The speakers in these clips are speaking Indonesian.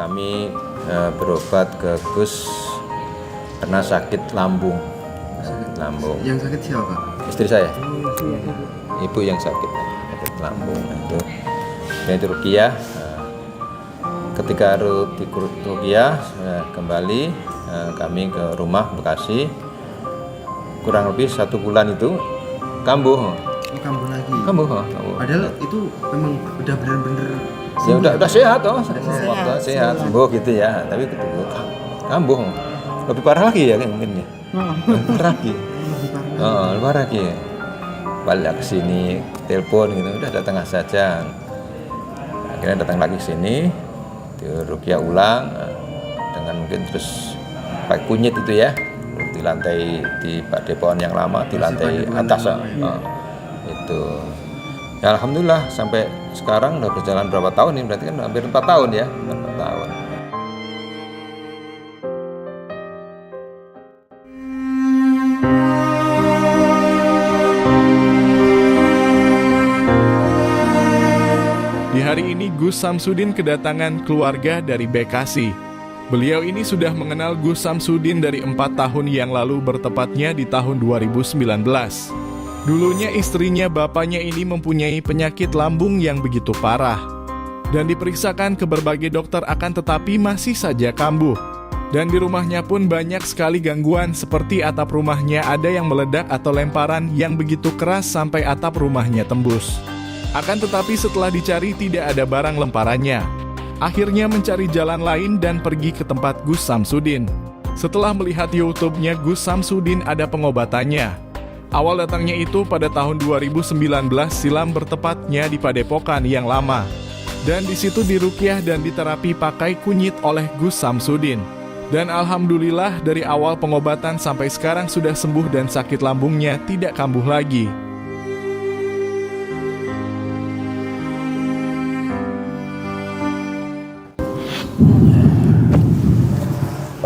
kami berobat ke Gus karena sakit lambung. Yang sakit siapa? Istri saya, ibu yang sakit lambung itu. Dan di Ruqyah, ketika di Ruqyah kembali kami ke rumah Bekasi, kurang lebih 1 bulan itu kambuh. Kambuh lagi. Kambuh. Padahal itu memang udah bener-bener ya udah sehat sehat sembuh gitu ya, tapi ketemu kambuh lebih parah lagi ya mungkin ya. Lebih parah lagi. Lebih parah lagi. Balik ke sini, telepon gitu, udah datang saja. Akhirnya datang lagi ke sini, di Ruqyah ulang dengan mungkin terus pakai kunyit itu ya, di lantai di padepokan yang lama di lantai atas itu. Ya, alhamdulillah sampai sekarang udah berjalan berapa tahun ini, berarti kan hampir 4 tahun ya, 4 tahun. Di hari ini Gus Samsudin kedatangan keluarga dari Bekasi. Beliau ini sudah mengenal Gus Samsudin dari 4 tahun yang lalu, bertepatnya di tahun 2019. Dulunya istrinya bapaknya ini mempunyai penyakit lambung yang begitu parah dan diperiksakan ke berbagai dokter, akan tetapi masih saja kambuh. Dan di rumahnya pun banyak sekali gangguan, seperti atap rumahnya ada yang meledak atau lemparan yang begitu keras sampai atap rumahnya tembus. Akan tetapi setelah dicari tidak ada barang lemparannya. Akhirnya mencari jalan lain dan pergi ke tempat Gus Samsudin. Setelah melihat YouTube-nya Gus Samsudin, ada pengobatannya. Awal datangnya itu pada tahun 2019 silam, bertepatnya di padepokan yang lama. Dan di situ diruqyah dan diterapi pakai kunyit oleh Gus Samsudin. Dan alhamdulillah dari awal pengobatan sampai sekarang sudah sembuh dan sakit lambungnya tidak kambuh lagi.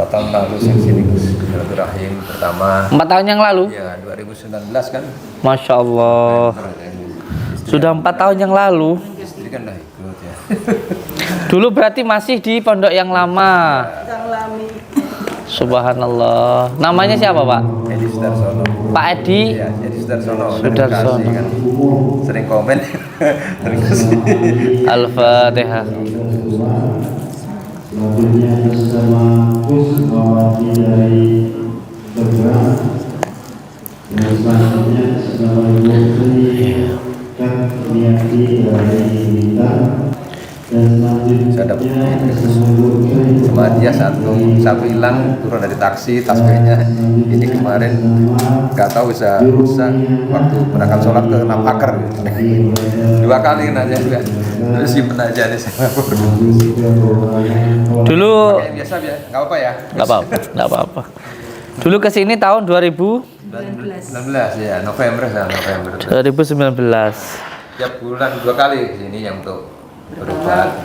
Tahun lalu sini Bismillahirrahmanirrahim pertama 4 tahun yang lalu? Ya 2019 kan. Masya Allah. Sudah 4 tahun yang lalu. Istri kan dah ikut ya. Dulu berarti masih di pondok yang lama. Subhanallah. Namanya siapa Pak? Edi Sudarsono. Pak Edi? Iya, Edi Sudarsono. Sudarsono. Kan sering komen. Terima kasih. Al-Fatihah. Mobilnya bersama Gus mewakili bergerak dan selanjutnya sebagai bukti Katriati dari Blitar dan selanjutnya bersama bukti Cuma dia satu hilang turun dari taksi, tas kayaknya ini kemarin nggak tahu bisa waktu berangkat sholat ke Napaker 2 kali kena aja juga, terus simpen aja nih sama Dulu biasa nggak apa ya, nggak apa-apa. Dulu kesini tahun 2019. 19 ya, November. 2019. Tiap bulan 2 kali sini yang untuk berobat.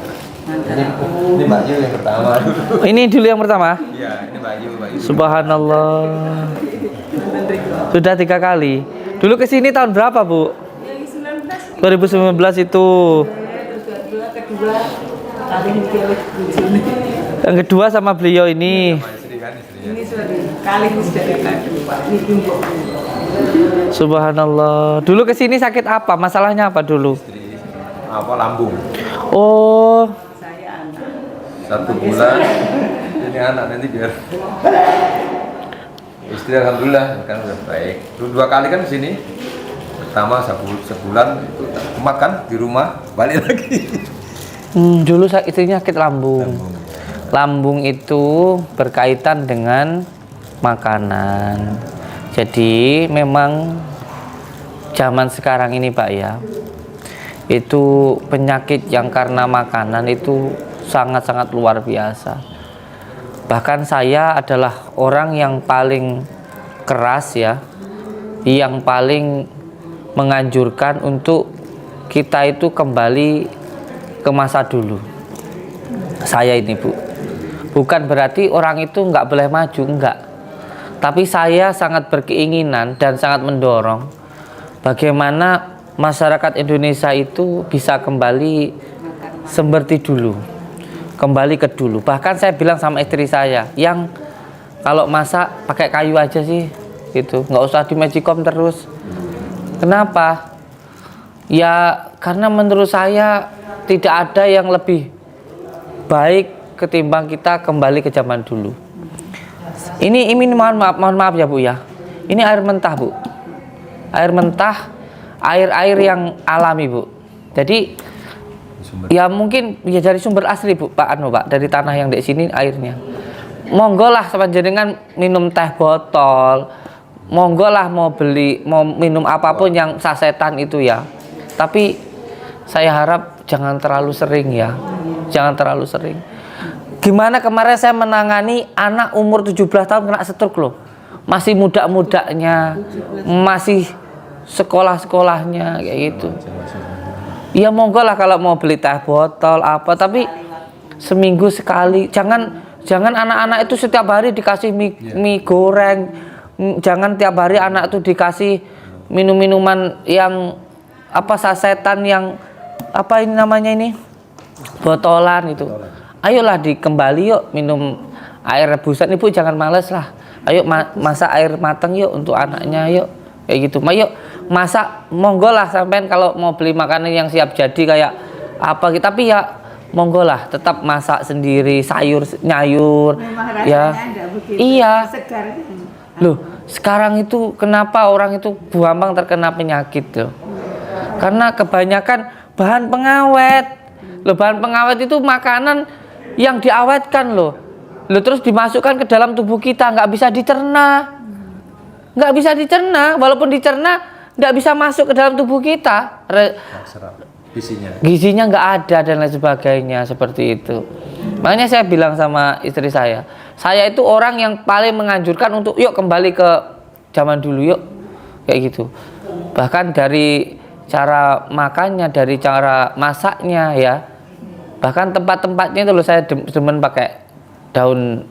Ini Mbak Yu yang pertama. Ini dulu yang pertama? Iya, ini Mbak Yu. Subhanallah. Sudah 3 kali. Dulu kesini tahun berapa Bu? 2019 itu. Yang kedua sama beliau ini. Subhanallah. Dulu kesini sakit apa? Masalahnya apa dulu? Apa lambung? Oh. 1 bulan. Ini anak nanti biar. Istri alhamdulillah kan udah baik. 2 kali kan sini. Pertama sebulan itu makan di rumah, balik lagi. Dulu istrinya sakit lambung. Lambung itu berkaitan dengan makanan. Jadi memang zaman sekarang ini Pak ya, itu penyakit yang karena makanan itu sangat-sangat luar biasa. Bahkan saya adalah orang yang paling keras ya, yang paling menganjurkan untuk kita itu kembali ke masa dulu. Saya ini Bu, bukan berarti orang itu nggak boleh maju, enggak. Tapi saya sangat berkeinginan dan sangat mendorong bagaimana masyarakat Indonesia itu bisa kembali seperti dulu, kembali ke dulu. Bahkan saya bilang sama istri saya, yang kalau masak pakai kayu aja sih, gitu, nggak usah di magicom terus. Kenapa? Ya karena menurut saya tidak ada yang lebih baik ketimbang kita kembali ke zaman dulu. Ini mohon maaf ya Bu ya. Ini air mentah Bu. Air mentah, air yang alami Bu. Jadi ya mungkin ya dari sumber asli Bu, Pak dari tanah yang di sini airnya. Monggo lah sama jenengan minum teh botol. Monggo lah mau beli, mau minum apapun yang sasetan itu ya. Tapi saya harap jangan terlalu sering ya. Jangan terlalu sering. Gimana kemarin saya menangani anak umur 17 tahun kena stroke loh. Masih muda-mudanya, masih sekolah-sekolahnya kayak gitu. Ya monggo lah kalau mau beli teh botol apa, tapi seminggu sekali. Jangan anak-anak itu setiap hari dikasih mie goreng. Jangan tiap hari anak itu dikasih minuman yang apa sasetan yang apa ini namanya ini botolan itu. Ayolah dikembali yuk minum air rebusan. Ibu jangan males lah. Ayo masak air matang yuk untuk anaknya yuk. Kayak gitu. Yuk masak, monggo lah sampean kalau mau beli makanan yang siap jadi kayak apa gitu. Tapi ya monggo lah tetap masak sendiri, nyayur ya. Iya. Loh, sekarang itu kenapa orang itu gampang terkena penyakit loh? Karena kebanyakan bahan pengawet. Loh, bahan pengawet itu makanan yang diawetkan loh. Loh, terus dimasukkan ke dalam tubuh kita, nggak bisa dicerna. Nggak bisa dicerna, walaupun dicerna nggak bisa masuk ke dalam tubuh kita. Gizinya nggak ada dan lain sebagainya seperti itu. Makanya saya bilang sama istri saya itu orang yang paling menganjurkan untuk yuk kembali ke zaman dulu yuk, kayak gitu. Bahkan dari cara makannya, dari cara masaknya ya, bahkan tempat-tempatnya itu loh saya demen pakai daun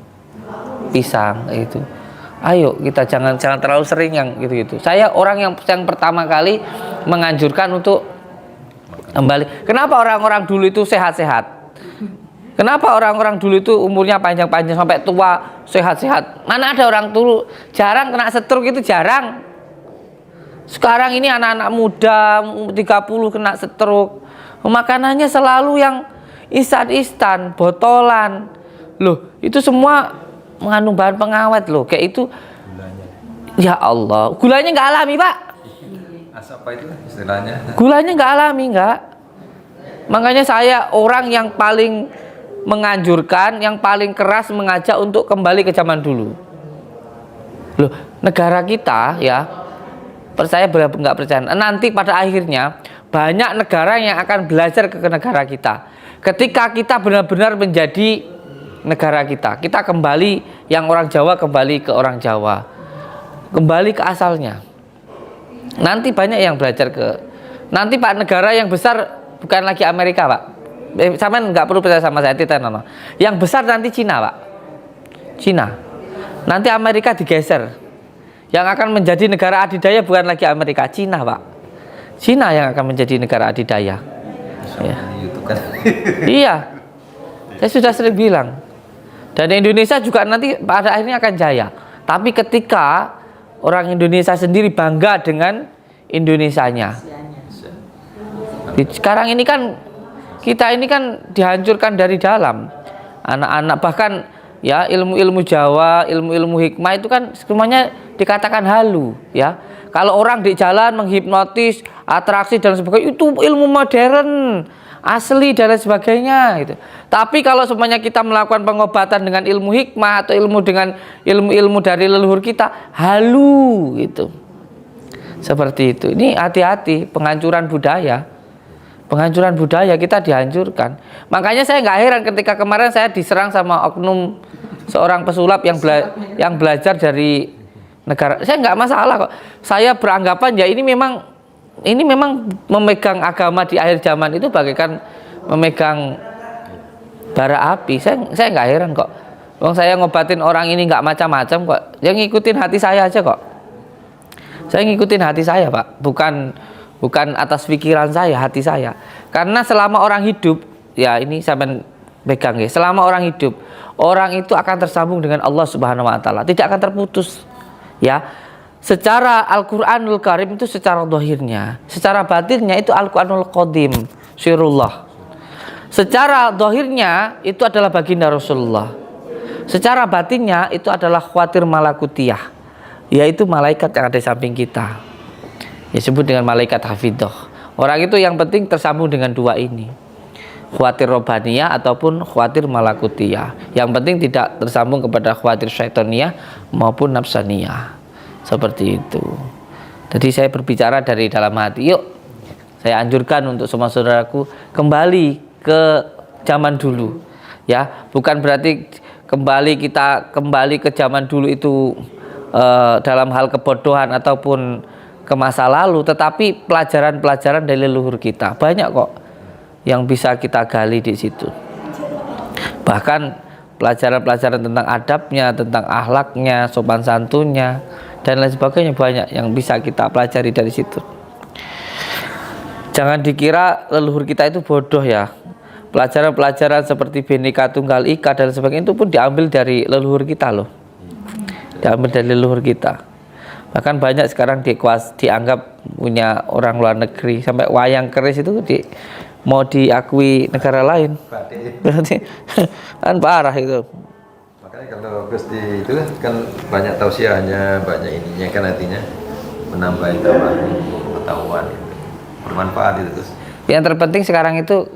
pisang gitu. Ayo kita jangan terlalu sering yang gitu-gitu. Saya orang yang pertama kali menganjurkan untuk kembali. Kenapa orang-orang dulu itu sehat-sehat? Kenapa orang-orang dulu itu umurnya panjang-panjang sampai tua sehat-sehat? Mana ada orang dulu jarang kena stroke, itu jarang. Sekarang ini anak-anak muda 30 kena stroke. Makanannya selalu yang instan-instan, botolan. Loh, itu semua mengandung bahan pengawet loh. Kayak itu. Gulanya. Ya Allah, gulanya nggak alami, Pak. Asap apa itu istilahnya? Gulanya nggak alami, nggak. Makanya saya orang yang paling menganjurkan, yang paling keras mengajak untuk kembali ke zaman dulu. Loh, negara kita ya, percaya nggak percaya, nanti pada akhirnya banyak negara yang akan belajar ke negara kita. Ketika kita benar-benar menjadi negara kita kembali, yang orang Jawa kembali ke orang Jawa, kembali ke asalnya. Nanti banyak yang belajar nanti Pak, negara yang besar bukan lagi Amerika Pak. Sama nggak perlu percaya sama saya, Titanono. Yang besar nanti Cina Pak. Cina. Nanti Amerika digeser. Yang akan menjadi negara adidaya bukan lagi Amerika, Cina Pak. Cina yang akan menjadi negara adidaya. Ya. Iya. Saya sudah sering bilang. Dan Indonesia juga nanti pada akhirnya akan jaya. Tapi ketika orang Indonesia sendiri bangga dengan Indonesianya. Sekarang ini kan kita ini kan dihancurkan dari dalam. Anak-anak bahkan ya ilmu-ilmu Jawa, ilmu-ilmu hikmah itu kan semuanya dikatakan halu ya. Kalau orang di jalan menghipnotis, atraksi dan sebagainya itu ilmu modern, asli dan lain sebagainya gitu. Tapi kalau semuanya kita melakukan pengobatan dengan ilmu hikmah atau ilmu dengan ilmu-ilmu dari leluhur kita, halu gitu. Seperti itu. Ini hati-hati, penghancuran budaya. Penghancuran budaya kita dihancurkan. Makanya saya nggak heran ketika kemarin saya diserang sama oknum seorang pesulap yang belajar dari negara. Saya nggak masalah kok. Saya beranggapan ya ini memang memegang agama di akhir zaman itu bagaikan memegang bara api. Saya nggak heran kok. Wong saya ngobatin orang ini nggak macam-macam kok. Yang ngikutin hati saya aja kok. Saya ngikutin hati saya Pak, bukan atas pikiran saya, hati saya. Karena selama orang hidup, ya ini sampai pegang ya. Selama orang hidup, orang itu akan tersambung dengan Allah Subhanahu wa taala, tidak akan terputus. Ya. Secara Al-Qur'anul Karim itu secara zahirnya, secara batinnya itu Al-Qur'anul Qadim, sirullah. Secara zahirnya itu adalah baginda Rasulullah. Secara batinnya itu adalah khawatir malakutiyah, yaitu malaikat yang ada di samping kita. Disebut dengan malaikat hafidhah. Orang itu yang penting tersambung dengan dua ini. Khawatir robaniyah ataupun khawatir malakutiyah. Yang penting tidak tersambung kepada khawatir syaitoniyah maupun nafsaniyah. Seperti itu. Jadi saya berbicara dari dalam hati. Yuk, saya anjurkan untuk semua saudaraku kembali ke zaman dulu. Ya, bukan berarti kita kembali ke zaman dulu itu dalam hal kebodohan ataupun ke masa lalu, tetapi pelajaran-pelajaran dari leluhur kita banyak kok yang bisa kita gali di situ. Bahkan pelajaran-pelajaran tentang adabnya, tentang akhlaknya, sopan santunnya, dan lain sebagainya banyak yang bisa kita pelajari dari situ. Jangan dikira leluhur kita itu bodoh ya. Pelajaran-pelajaran seperti Bhinneka Tunggal Ika dan sebagainya itu pun diambil dari leluhur kita loh. Diambil dari leluhur kita. Bahkan banyak sekarang dianggap punya orang luar negeri. Sampai wayang keris itu mau diakui negara lain. Berarti kan parah itu. Makanya kalau Gusti itu kan banyak tausiahnya, banyak ininya kan, artinya menambah pengetahuan, bermanfaat itu terus. Yang terpenting sekarang itu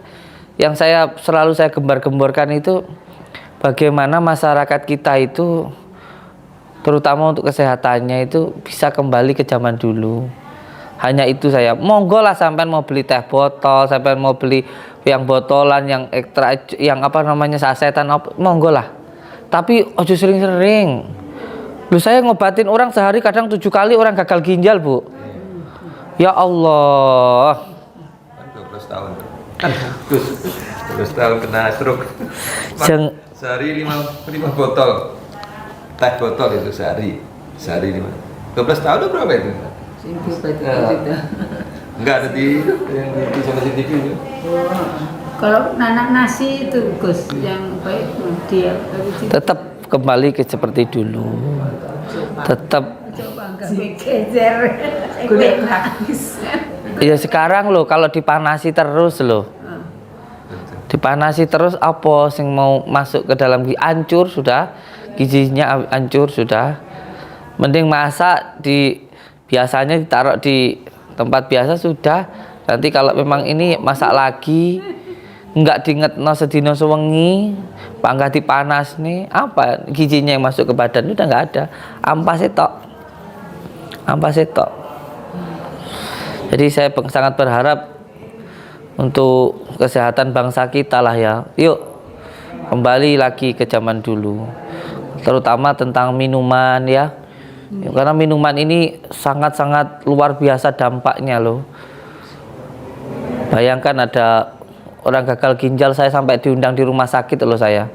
yang selalu saya gembar-gemborkan itu bagaimana masyarakat kita itu terutama untuk kesehatannya itu bisa kembali ke zaman dulu. Hanya itu saya. Monggo lah sampean mau beli teh botol, sampean mau beli yang botolan, yang ekstra, yang sasetan, monggo lah. Tapi ojo sering-sering. Lu saya ngobatin orang sehari kadang 7 kali orang gagal ginjal, Bu. Ya Allah. 12 tahun. 12 tahun kena stroke. Sehari 5 botol. Teh botol itu sehari 5. 12 tahun itu berapa itu? Enggak ada di sana CCTV itu. Kalau nanak nasi itu Gus yang baik dia tetap kembali ke seperti dulu. Tetap coba enggak geser kulit nangis. Ya sekarang loh kalau dipanasi terus loh. Dipanasi terus apa sing mau masuk ke dalam hancur sudah, gizinya hancur sudah. Mending masak biasanya ditaruh di tempat biasa sudah. Nanti kalau memang ini masak lagi enggak diingetno sedina sewengi, panggah dipanas nih, apa gizinya yang masuk ke badan udah enggak ada. Ampase tok. Jadi saya sangat berharap untuk kesehatan bangsa kita lah ya. Yuk kembali lagi ke zaman dulu. Terutama tentang minuman ya. Karena minuman ini sangat-sangat luar biasa dampaknya loh. Bayangkan ada orang gagal ginjal, saya sampai diundang di rumah sakit loh saya.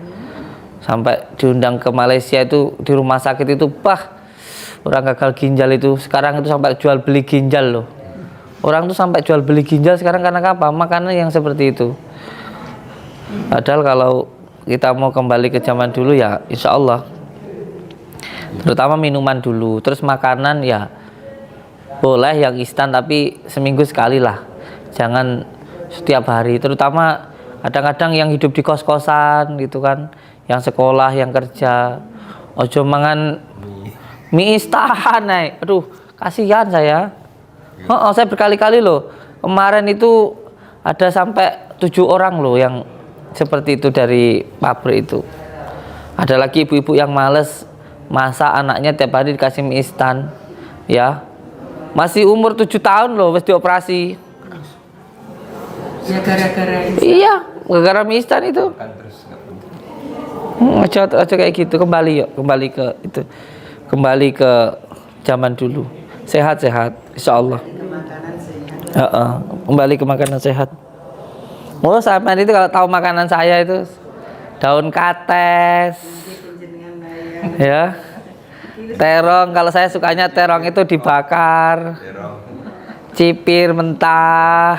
Sampai diundang ke Malaysia itu di rumah sakit itu, orang gagal ginjal itu sekarang itu sampai jual beli ginjal loh. Orang tuh sampai jual beli ginjal sekarang karena apa? Makanan yang seperti itu. Padahal kalau kita mau kembali ke zaman dulu ya insya Allah. Terutama minuman dulu. Terus makanan ya boleh yang instan tapi seminggu sekali lah. Jangan setiap hari. Terutama kadang-kadang yang hidup di kos-kosan gitu kan. Yang sekolah, yang kerja. Ojo mangan mie instan. Aduh kasihan saya. Saya berkali-kali loh. Kemarin itu ada sampai 7 orang loh yang seperti itu dari pabrik itu. Ada lagi ibu-ibu yang males masak, anaknya tiap hari dikasih mie instan. Ya. Masih umur 7 tahun loh wis dioperasi. Ya gara-gara itu. Iya, gara-gara mie instan itu. Aja kayak gitu, kembali ke itu. Kembali ke zaman dulu. Sehat-sehat insyaallah. Kembali ke makanan sehat. Sampai itu kalau tahu makanan saya itu daun kates. Ya. Terong, kalau saya sukanya terong itu dibakar. Cipir mentah.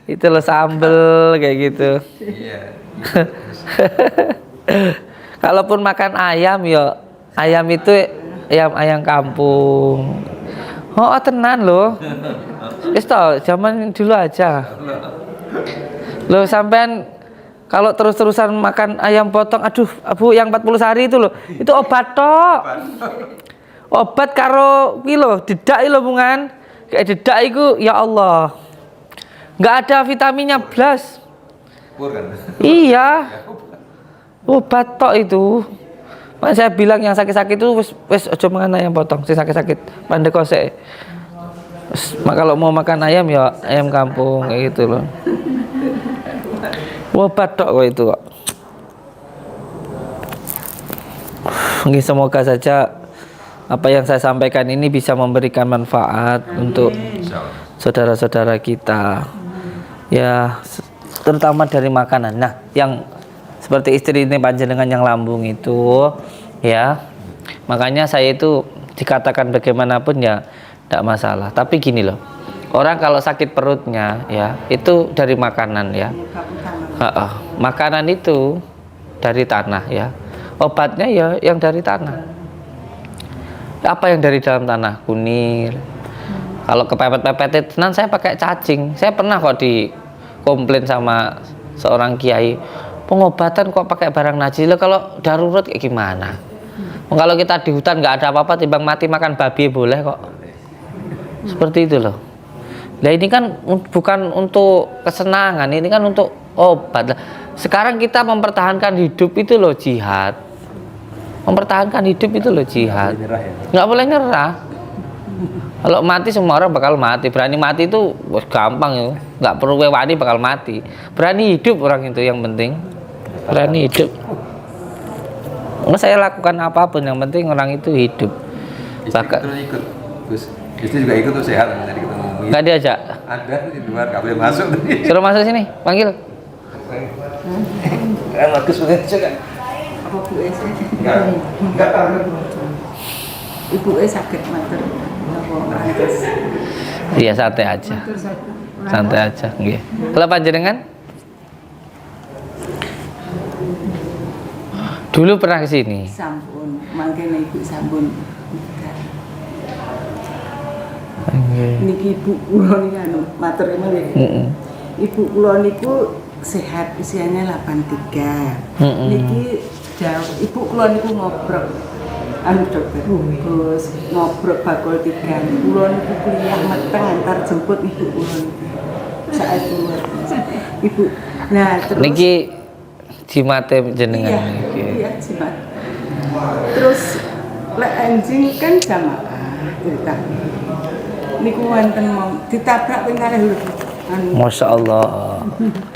Itu loh sambel kayak gitu. Iya. Kalaupun makan ayam ya ayam itu ayam kampung. Oh, tenan loh. Wis toh, zaman dulu aja. Loh sampean kalau terus-terusan makan ayam potong, aduh, Bu, yang 40 hari itu loh. Itu obat tok. Obat karo iki lho, dedak iki lho bungan. Kayak dedak iku ya Allah. Enggak ada vitaminnya blas. Pur kan. Iya. Obat tok itu. Makanya saya bilang yang sakit-sakit itu wis aja mangan ayam potong, sing sakit-sakit pandai kosek. Kalau mau makan ayam ya ayam kampung kayak gitu loh. Obat tok kok itu kok. Mungkin semoga saja apa yang saya sampaikan ini bisa memberikan manfaat untuk saudara-saudara kita. Ya, terutama dari makanan. Nah, yang seperti istri ini panjenengan yang lambung itu, ya, makanya saya itu dikatakan bagaimanapun ya tidak masalah. Tapi gini loh, orang kalau sakit perutnya ya itu dari makanan ya. Makanan itu dari tanah ya, obatnya ya yang dari tanah. Apa yang dari dalam tanah? Kunir. Kalau kepepet-pepet tenan saya pakai cacing. Saya pernah kok dikomplain sama seorang kiai, pengobatan kok pakai barang najis. Kalau darurat kayak gimana? Kalau kita di hutan nggak ada apa-apa, timbang mati makan babi boleh kok. Seperti itu loh. Nah ini kan bukan untuk kesenangan, ini kan untuk obat. Sekarang kita mempertahankan hidup itu loh jihad. Mempertahankan hidup itu loh jihad. Nggak boleh nyerah. Kalau mati semua orang bakal mati. Berani mati itu gampang ya. Nggak perlu wani bakal mati. Berani hidup orang itu yang penting. Berani hidup. Nggak saya lakukan apapun yang penting orang itu hidup. Bahkan ikut, Gus. Istri juga ikut tuh sehat tadi ketemu. Nggak diajak. Ada di luar, nggak boleh masuk tadi. Suruh masuk sini, panggil. Bagus banget juga. Apa Bu es? Enggak. Ibu es sakit mater. Iya santai aja. Santai aja, nggih. Kalau panjenengan? Dulu pernah ke sini. Sampun, mangkene Ibu sampun. Niki ibu kula niki anu matur nggih. Ibu kula niku sehat usianya 83. Niki jauh ibu kula niku ngobrol anu dokter. Terus ngobrol bakul 3. Kula niku kuliah meteng antar jemput ibu kula niku. Saat luar biasa. Ibu. Nah, terus Niki jimate jenengan niki. Iya, jimat. Terus lek anjing kan jamaah cerita. Niku wonten mau ditabrak ping kalih lho. Masya Allah.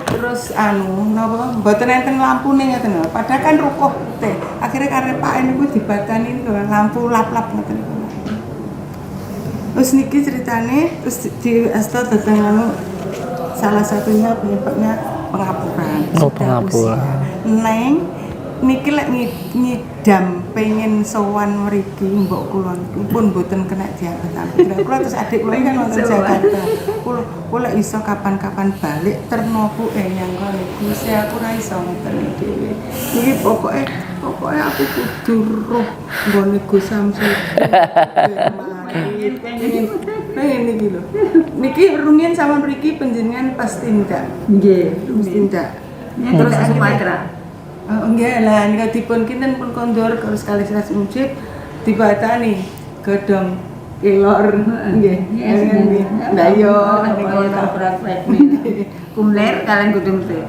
Terus napa mboten enten lampune ngeten lho. Padahal kan rukuh teh. Akhire karepake niku dibatani niku lampu lap-lap ngoten niku. Terus niki ceritane terus di asta datang salah satunya penyebabnya pengapuran. Oh, pengapuran. Neng niki lek ngidam pengen sowan mriki mbok kula niku pun mboten kena diabet-abet. Kula terus adik kula kan wonten Jakarta. Kula iso kapan-kapan balik ternopu yang kene. Gusti aku ora iso ngoten dhewe. Niki pokoke aku kudu roh nggone Gus Samsul. Pengen niki lho. Niki rumiyin sama mriki panjenengan pasti ndak. Nggih, tindak. Terus Sumatera. Enggak lah, nika dipun kinten pun kondor terus kali seras mujib dibatani godhong kelor nggih. Lah yo niku praktek kumler kalian godhong teh.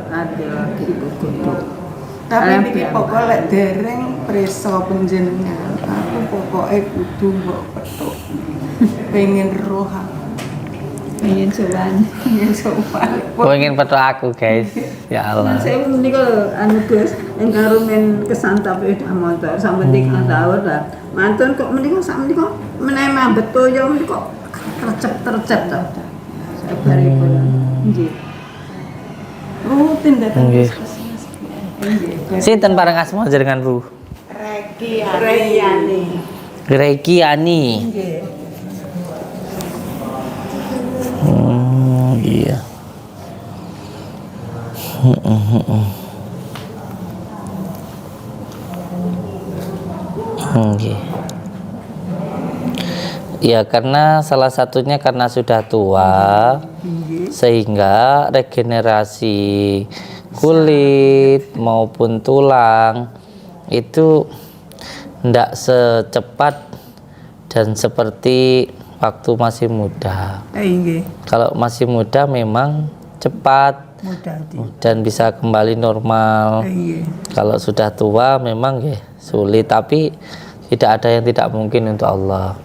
Tapi niki pokok lek dereng preso panjenengan. Aku pokoke kudu mbok petuk. Pengen roh pengen sowan. Pengen foto aku guys. Ya Allah. Saya menika anu Gus, engkaro men kesantap dah motor sampai 3 tahun lah. Mantun kok menika sak menika menawi mambet toyo menika tercep ta. Sabaripun. Nggih. Rutin datang Nggih. Sinten pareng asma jenengan Bu? Reiki Ani. Nggih. Iya. Nggih. Ya karena salah satunya karena sudah tua sehingga regenerasi kulit maupun tulang itu tidak secepat dan seperti waktu masih muda. Nggih. Kalau masih muda memang cepat Mudah dan bisa kembali normal. Iya. Kalau sudah tua memang ya sulit, tapi tidak ada yang tidak mungkin untuk Allah.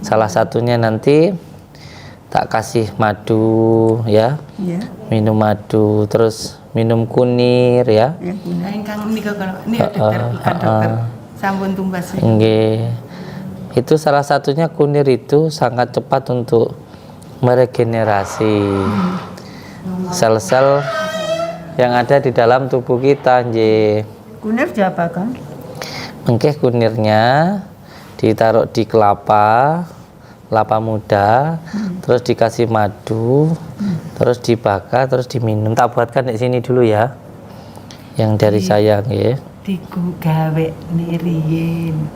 Salah satunya nanti tak kasih madu ya, Iya. minum madu, terus minum kunir ya. Ya guna. Ingkang menika kalau ini dokter sampun tumbas. Nggih. Itu salah satunya kunir itu sangat cepat untuk meregenerasi sel-sel yang ada di dalam tubuh kita, nggih. Kunir diapakan? Mengkeh kunirnya ditaruh di kelapa muda, terus dikasih madu, terus dibakar, terus diminum. Tak buatkan di sini dulu ya, yang dari saya nggih. Diku gawe niriyin.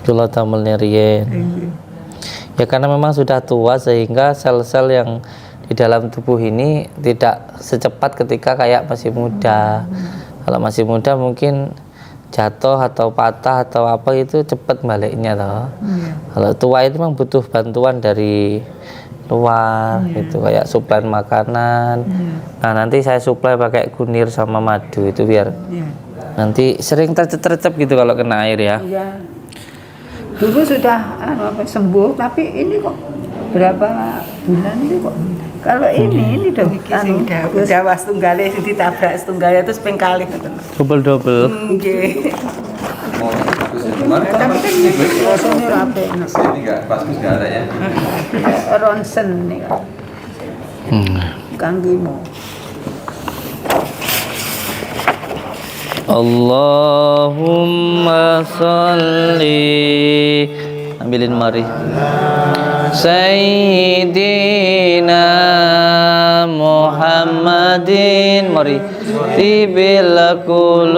Kula damel niriyen. Ya karena memang sudah tua sehingga sel-sel yang di dalam tubuh ini tidak secepat ketika kayak masih muda. Kalau masih muda mungkin jatuh atau patah atau apa itu cepat baliknya toh. Kalau tua itu memang butuh bantuan dari luar gitu, kayak suplai makanan. Nah nanti saya suplai pakai kunir sama madu itu biar nanti sering tercep-tercep gitu kalau kena air ya. Iya. Dulu sudah sembuh, tapi ini kok berapa bulan ini kok. Kalau ini dong Udah was tunggale sing ditabrak setunggal terus ping kalih ngoten. Double. Nggih. Kemarin tapi kan rasanya rapi. ini nggak bagus nggak ada ya. Ronsen nih kan. Kanggimu. Allahumma sholli, ambilin mari, Sayyidina Muhammadin, mari, tibil qulubi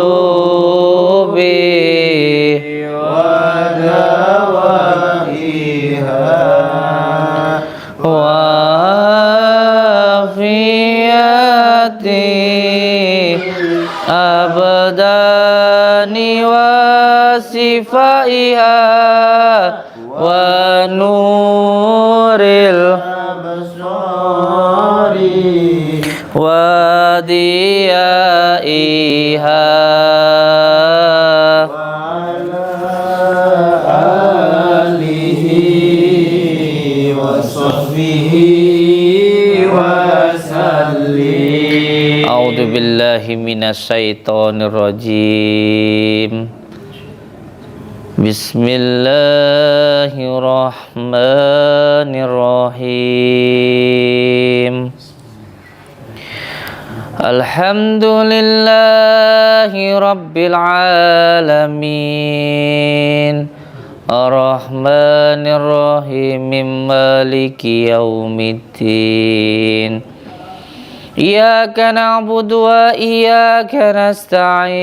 wa dawa'iha wa afiyati abdani wa sifaiha wa nuril absari wa diyaiha alihi wa sahbihi wa sallim. A'udzu billahi minasyaitonir rajim. Bismillahirrahmanirrahim. Alhamdulillahi rabbil alamin. Ar-Rahmanir-Rahim, Maliki yaumiddin. Iyyaka na'budu wa iyyaka nasta'in.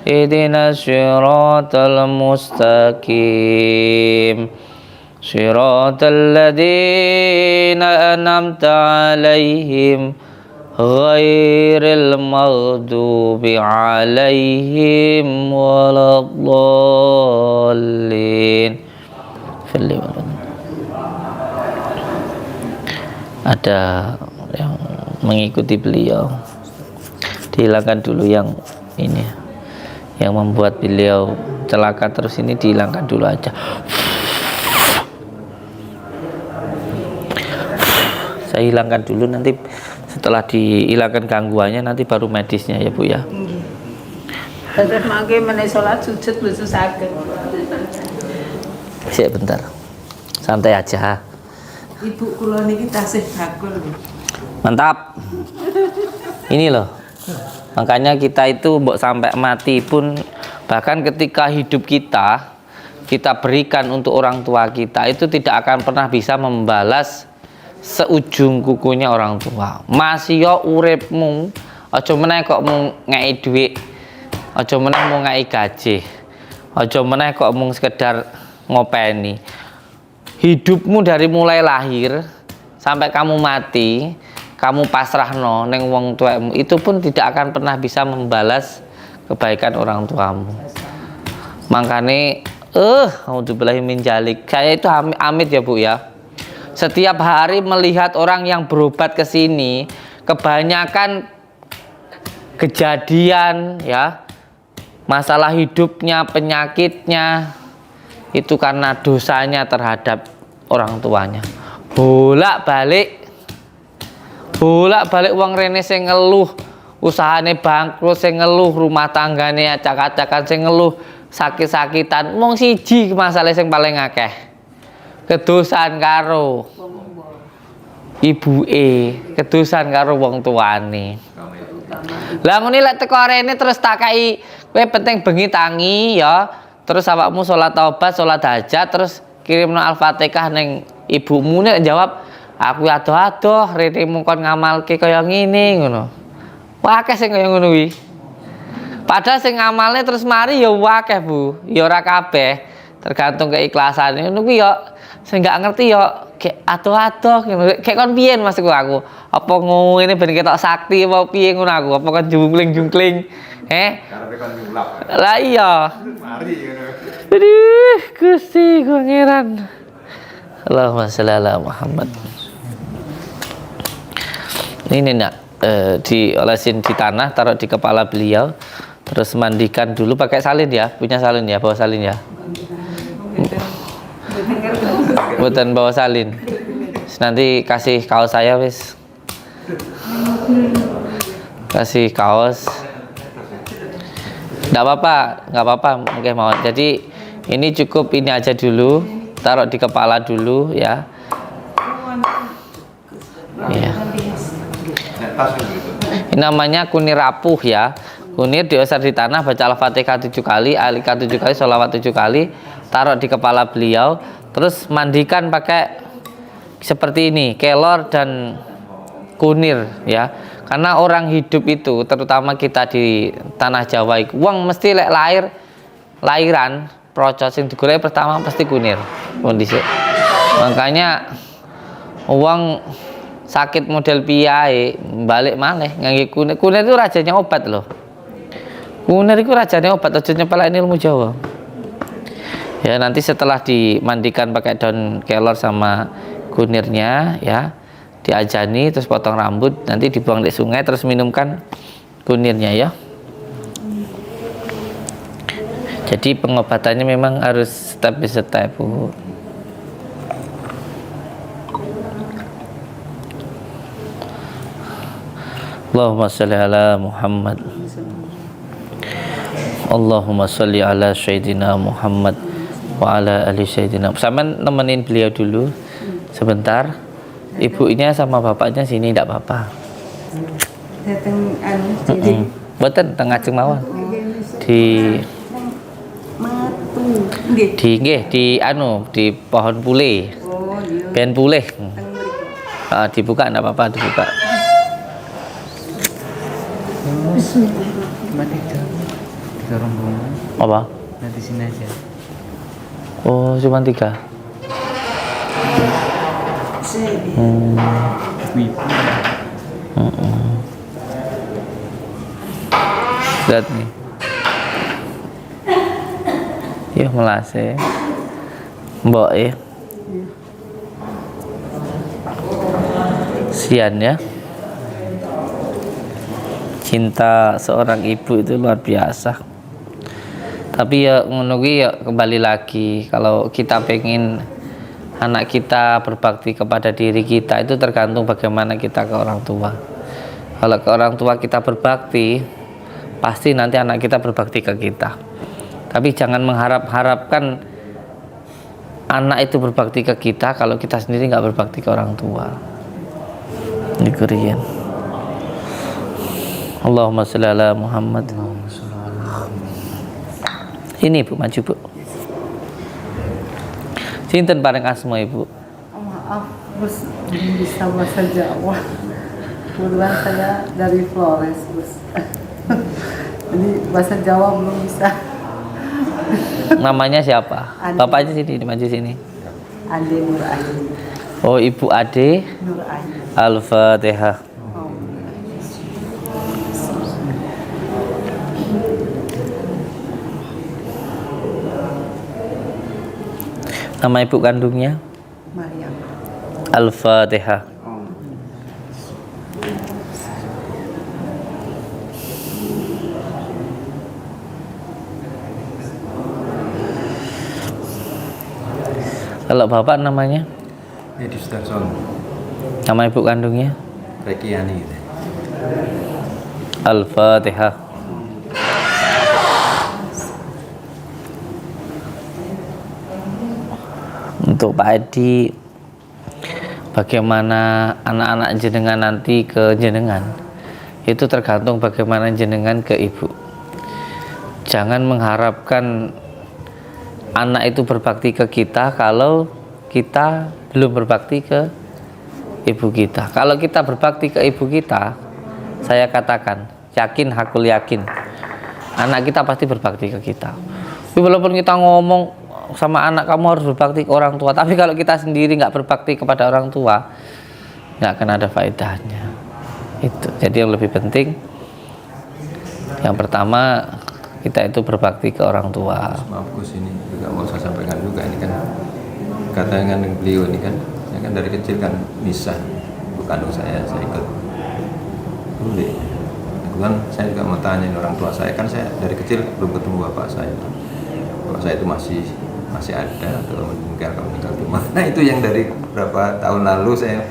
Ihdinas siratal mustaqim. Siratal ladzina an'amta 'alaihim ghairil maghdubi 'alaihim waladdallin. Ada yang mengikuti beliau, dihilangkan dulu yang ini, yang membuat beliau celaka terus ini dihilangkan dulu aja. Saya hilangkan dulu, nanti setelah dihilangkan gangguannya nanti baru medisnya ya Bu ya. Terus mangke meneh salat sujud wis saged. Siap bentar. Santai aja. Ibu kula niki tasih bakul. Mantap. Ini loh. Makanya kita itu mbok sampai mati pun, bahkan ketika hidup kita berikan untuk orang tua kita, itu tidak akan pernah bisa membalas seujung kukunya orang tua. Masih yo uripmu, aja meneh kok mau ngei dhuwit, aja meneh mau ngei gaji, Aja meneh kok mung sekedar ngopeni. Hidupmu dari mulai lahir sampai kamu mati, kamu pasrahno neng wong tuamu, itu pun tidak akan pernah bisa membalas kebaikan orang tuamu. Makanya auzubillahi min dzalik. Saya itu amit ya Bu ya. Setiap hari melihat orang yang berobat ke sini, kebanyakan kejadian ya, masalah hidupnya, penyakitnya itu karena dosanya terhadap orang tuanya. Bolak-balik wong rene sing ngeluh, usahane bangkrut, sing ngeluh rumah tanggane acak-acakan, sing ngeluh sakit-sakitan, mung siji masalah sing paling akeh. Kedosan karo ibuke, kedosan karo wong tuane. Lah ngene lek teko rene terus takai, kowe penting bengi tangi ya, terus awakmu salat taubat, salat hajat, terus kirimno Al-Fatihah ning ibumu, nek jawab aku adoh-adoh rene mung kon ngamalke kaya ngene ngono. Wah akeh sing kaya ngono kuwi. Padahal sing ngamalne terus mari ya akeh Bu, ya ora kabeh, tergantung keikhlasannya. Ngono kuwi ya sing gak ngerti ya kayak adoh-adoh ngono. Kayak kon piye maksudku aku? Apa ngene ben ketok sakti apa piye ngono aku? Apa kon jungkling-jungkling? Karepe kon nyulap. Lah iya. Mari ngono. Aduh, Gusti Pangeran. Allahumma sholli ala Muhammad. Ini nak diolesin di tanah, taruh di kepala beliau, terus mandikan dulu pakai salin ya, punya salin ya, bawa salin ya. Buatan bawa salin. Terus nanti kasih kaos saya wis. Kasih kaos. Nggak apa-apa, mungkin mau. Jadi ini cukup ini aja dulu, taruh di kepala dulu ya. Iya. Ini namanya kunir rapuh ya. Kunir diusir di tanah, baca Al-Fatihah 7 kali, Al-Iqah 7 kali, sholawat 7 kali, taruh di kepala beliau, terus mandikan pakai seperti ini, kelor dan kunir ya. Karena orang hidup itu, terutama kita di tanah Jawa, uang mesti lek lahiran procos sing digoleki pertama pasti kunir kondisi. Makanya uang sakit model piye balik maneh ngangge kunir. Kunir itu rajanya obat loh. Kunir itu rajanya obat, aja nyepelek ilmu Jawa. Ya nanti setelah dimandikan pakai daun kelor sama kunirnya ya, diajani terus potong rambut, nanti dibuang di sungai terus minumkan kunirnya ya. Jadi pengobatannya memang harus step by step Bu. Allahumma sholli ala Muhammad. Allahumma sholli ala Sayyidina Muhammad wa ala ali Sayyidina. Sampeyan nemenin beliau dulu sebentar. Ibunya sama bapaknya sini tidak apa-apa. Datang jadi Mboten teng ngajeng mawon. Di matu. Nggih. di pohon pule. Oh, iya. Ben pulih. Teng mriku. Dibuka enggak apa-apa, dibuka. Mati tiga rombongan. Apa? Nanti sini aja. Oh, cuma 3. Lihat nih. Ya melase. Mbok ya. Sian ya. Cinta seorang ibu itu luar biasa. Tapi ya ngono ya kembali lagi, kalau kita pengen anak kita berbakti kepada diri kita, itu tergantung bagaimana kita ke orang tua. Kalau ke orang tua kita berbakti, pasti nanti anak kita berbakti ke kita. Tapi jangan mengharapkan anak itu berbakti ke kita kalau kita sendiri nggak berbakti ke orang tua. Ini Korean. Allahumma sholli ala Muhammad. Ini Bu, maju Bu. Sinten bareng asma Ibu? Maaf, Gus, belum bisa bahasa Jawa. Kebetulan saya dari Flores, Gus. Jadi bahasa Jawa belum bisa. Namanya siapa? Andi. Bapaknya sini, di maju sini. Andi Nur Ayu. Oh, Ibu Ade. Nur Ayu. Al-Fatihah. Oh. Nama ibu kandungnya? Maryam. Al-Fatihah. Kalau bapak namanya? Edi Sudarsono, Nama ibu kandungnya? Rekiani gitu. Al-Fatihah. Untuk Pak Edi, bagaimana anak-anak jenengan nanti ke jenengan, itu tergantung bagaimana jenengan ke ibu. Jangan mengharapkan anak itu berbakti ke kita kalau kita belum berbakti ke ibu kita. Kalau kita berbakti ke ibu kita, saya katakan, yakin, hakul yakin, anak kita pasti berbakti ke kita. Tapi walaupun kita ngomong sama anak, kamu harus berbakti ke orang tua, tapi kalau kita sendiri nggak berbakti kepada orang tua, nggak akan ada faedahnya. Itu jadi yang lebih penting, yang pertama kita itu berbakti ke orang tua. Maaf Gus, ini juga mau saya sampaikan juga, ini kan katakan beliau ini kan, saya kan dari kecil kan misah, bukan saya ikut boleh. Kebetulan saya juga mau tanya orang tua saya, kan saya dari kecil belum ketemu bapak saya. Bapak saya itu masih ada atau meninggal di mana, itu yang dari berapa tahun lalu saya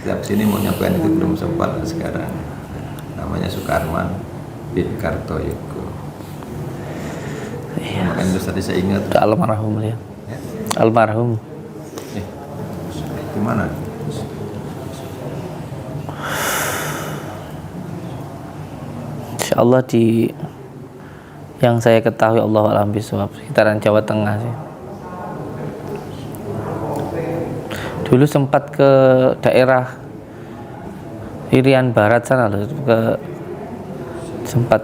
setiap sini mau nyampaikan itu belum sempat sekarang. Namanya Sukarman bin Kartoyogo. Iya. Makanya terus tadi saya ingat. Almarhum ya. Ya? Almarhum. Gimana? Insyaallah di yang saya ketahui, Allah alam bisawab, sekitaran Jawa Tengah sih. Dulu sempat ke daerah Irian Barat sana loh, sempat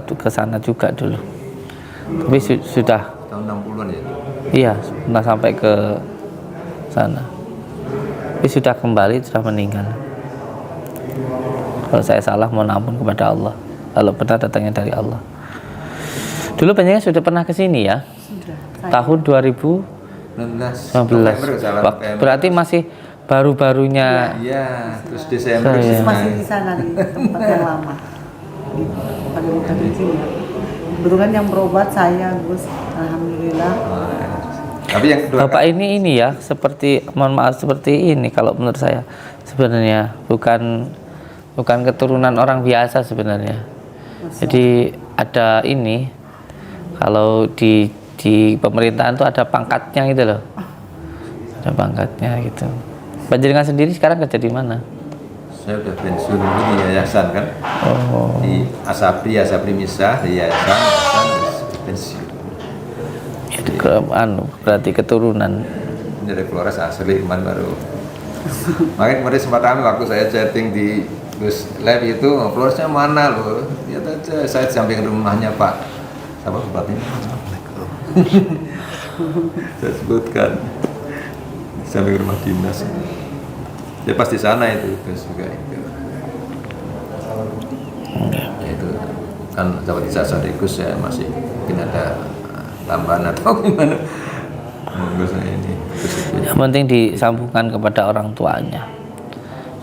ke sana juga dulu. Tapi sudah Tahun 60-an ya? iya, pernah sampai ke sana. Tapi sudah kembali, sudah meninggal. Kalau saya salah mohon ampun kepada Allah. Kalau benar datangnya dari Allah. Dulu panjenengan sudah pernah ke sini ya? Sudah. Tahun 2019. 19. Berarti masih baru-barunya. Iya, terus Desember Saya. Masih di sana di tempat yang lama. Pada bukan di sini. Kebetulan yang berobat saya, Gus. Alhamdulillah. Tapi yang kedua, Bapak ini ya, seperti, mohon maaf, seperti ini kalau menurut saya. Sebenarnya bukan keturunan orang biasa sebenarnya. Jadi ada ini, kalau di pemerintahan tuh ada pangkatnya gitu loh. Ada pangkatnya gitu. Panjenengan sendiri sekarang kerja di mana? saya udah pensiun dulu di yayasan kan. Oh. Di Asapri Misah, di yayasan terus pensiun. Itu berarti keturunan. Ini dari Flores asli kemarin baru. Makanya kemarin sempat rame waktu saya chatting di Gus Lab itu, Floresnya mana loh? Lihat aja, saya di samping rumahnya Pak. Siapa tempatnya? Saya sebutkan di samping rumah dinas. Ya pasti sana itu Gus juga itu. Ya, itu kan dapat ijazah dari Gus, ya masih mungkin ada tambahan atau gimana. Monggo saya ini. Yang penting disambungkan kepada orang tuanya.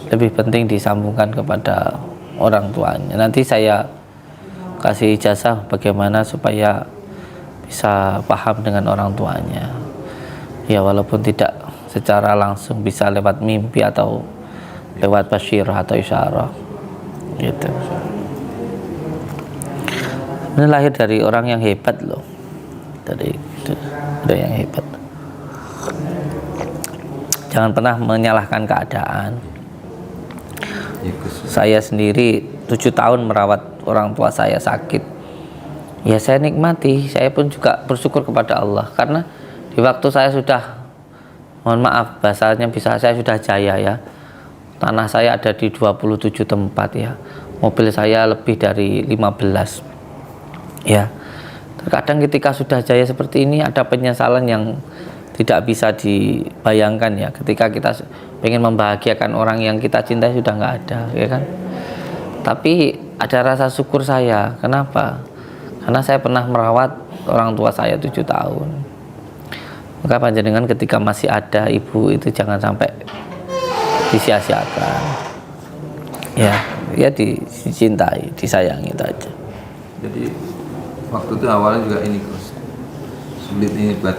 Lebih penting disambungkan kepada orang tuanya. Nanti saya kasih ijazah bagaimana supaya bisa paham dengan orang tuanya. Ya walaupun tidak secara langsung, bisa lewat mimpi atau lewat basyirah atau isyarah. Gitu. Ini lahir dari orang yang hebat loh. Dari yang hebat. Jangan pernah menyalahkan keadaan. Saya sendiri 7 tahun merawat orang tua saya sakit. Ya saya nikmati, saya pun juga bersyukur kepada Allah. Karena di waktu saya sudah, mohon maaf bahasanya bisa, saya sudah jaya ya. Tanah saya ada di 27 tempat ya. Mobil saya lebih dari 15 ya. Kadang ketika sudah jaya seperti ini ada penyesalan yang tidak bisa dibayangkan ya. Ketika kita ingin membahagiakan orang yang kita cintai sudah nggak ada, ya kan? Tapi ada rasa syukur saya. Kenapa? Karena saya pernah merawat orang tua saya 7 tahun. Maka panjenengan ketika masih ada ibu itu jangan sampai disia-siakan. Ya dicintai, disayangi itu aja. Jadi waktu itu awalnya juga ini Gus, sulit ini buat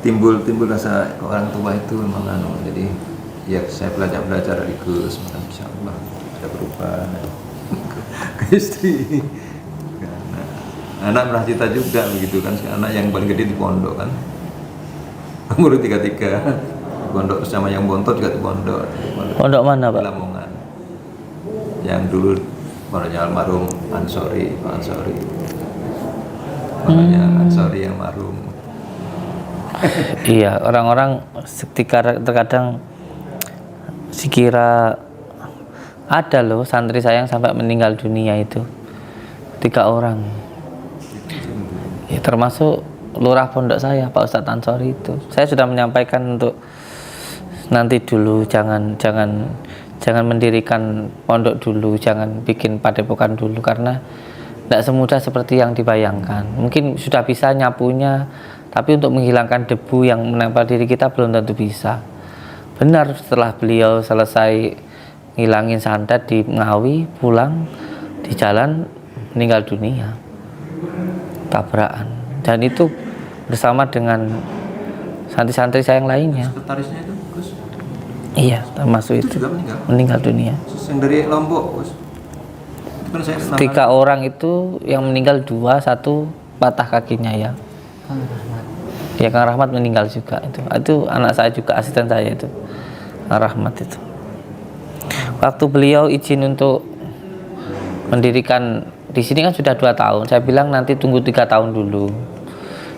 timbul rasa orang tua itu memang jadi ya saya belajar dari Gus, insya Allah ada perubahan ke istri. Anak merasa juga begitu kan, anak yang paling gede di pondok kan, umur 33 di pondok bersama yang bontot juga di pondok. Pondok mana Pak? Lamongan. Yang dulu pondoknya almarhum Ansori, Pak Ansori. Pondoknya Ansori yang almarhum. Iya, orang-orang terkadang dikira ada loh santri saya yang sampai meninggal dunia itu 3 orang. Ya, termasuk lurah pondok saya Pak Ustadz Ansori itu. Saya sudah menyampaikan untuk nanti dulu jangan mendirikan pondok dulu, jangan bikin padepokan dulu karena tidak semudah seperti yang dibayangkan. Mungkin sudah bisa nyapunya, tapi untuk menghilangkan debu yang menempel diri kita belum tentu bisa. Benar, setelah beliau selesai ngilangin santet di Ngawi, pulang di jalan meninggal dunia, tabrakan. Dan itu bersama dengan santri-santri saya yang lainnya. Sekretarisnya itu Gus. Iya, termasuk itu juga meninggal dunia. Yang dari Lombok Gus. Itu kan saya kenal. 3 orang itu yang meninggal 2, 1 patah kakinya ya. Ya Kang Rahmat meninggal juga itu anak saya juga, asisten saya itu Kang Rahmat itu. Waktu beliau izin untuk mendirikan di sini kan sudah 2 tahun, saya bilang nanti tunggu 3 tahun dulu.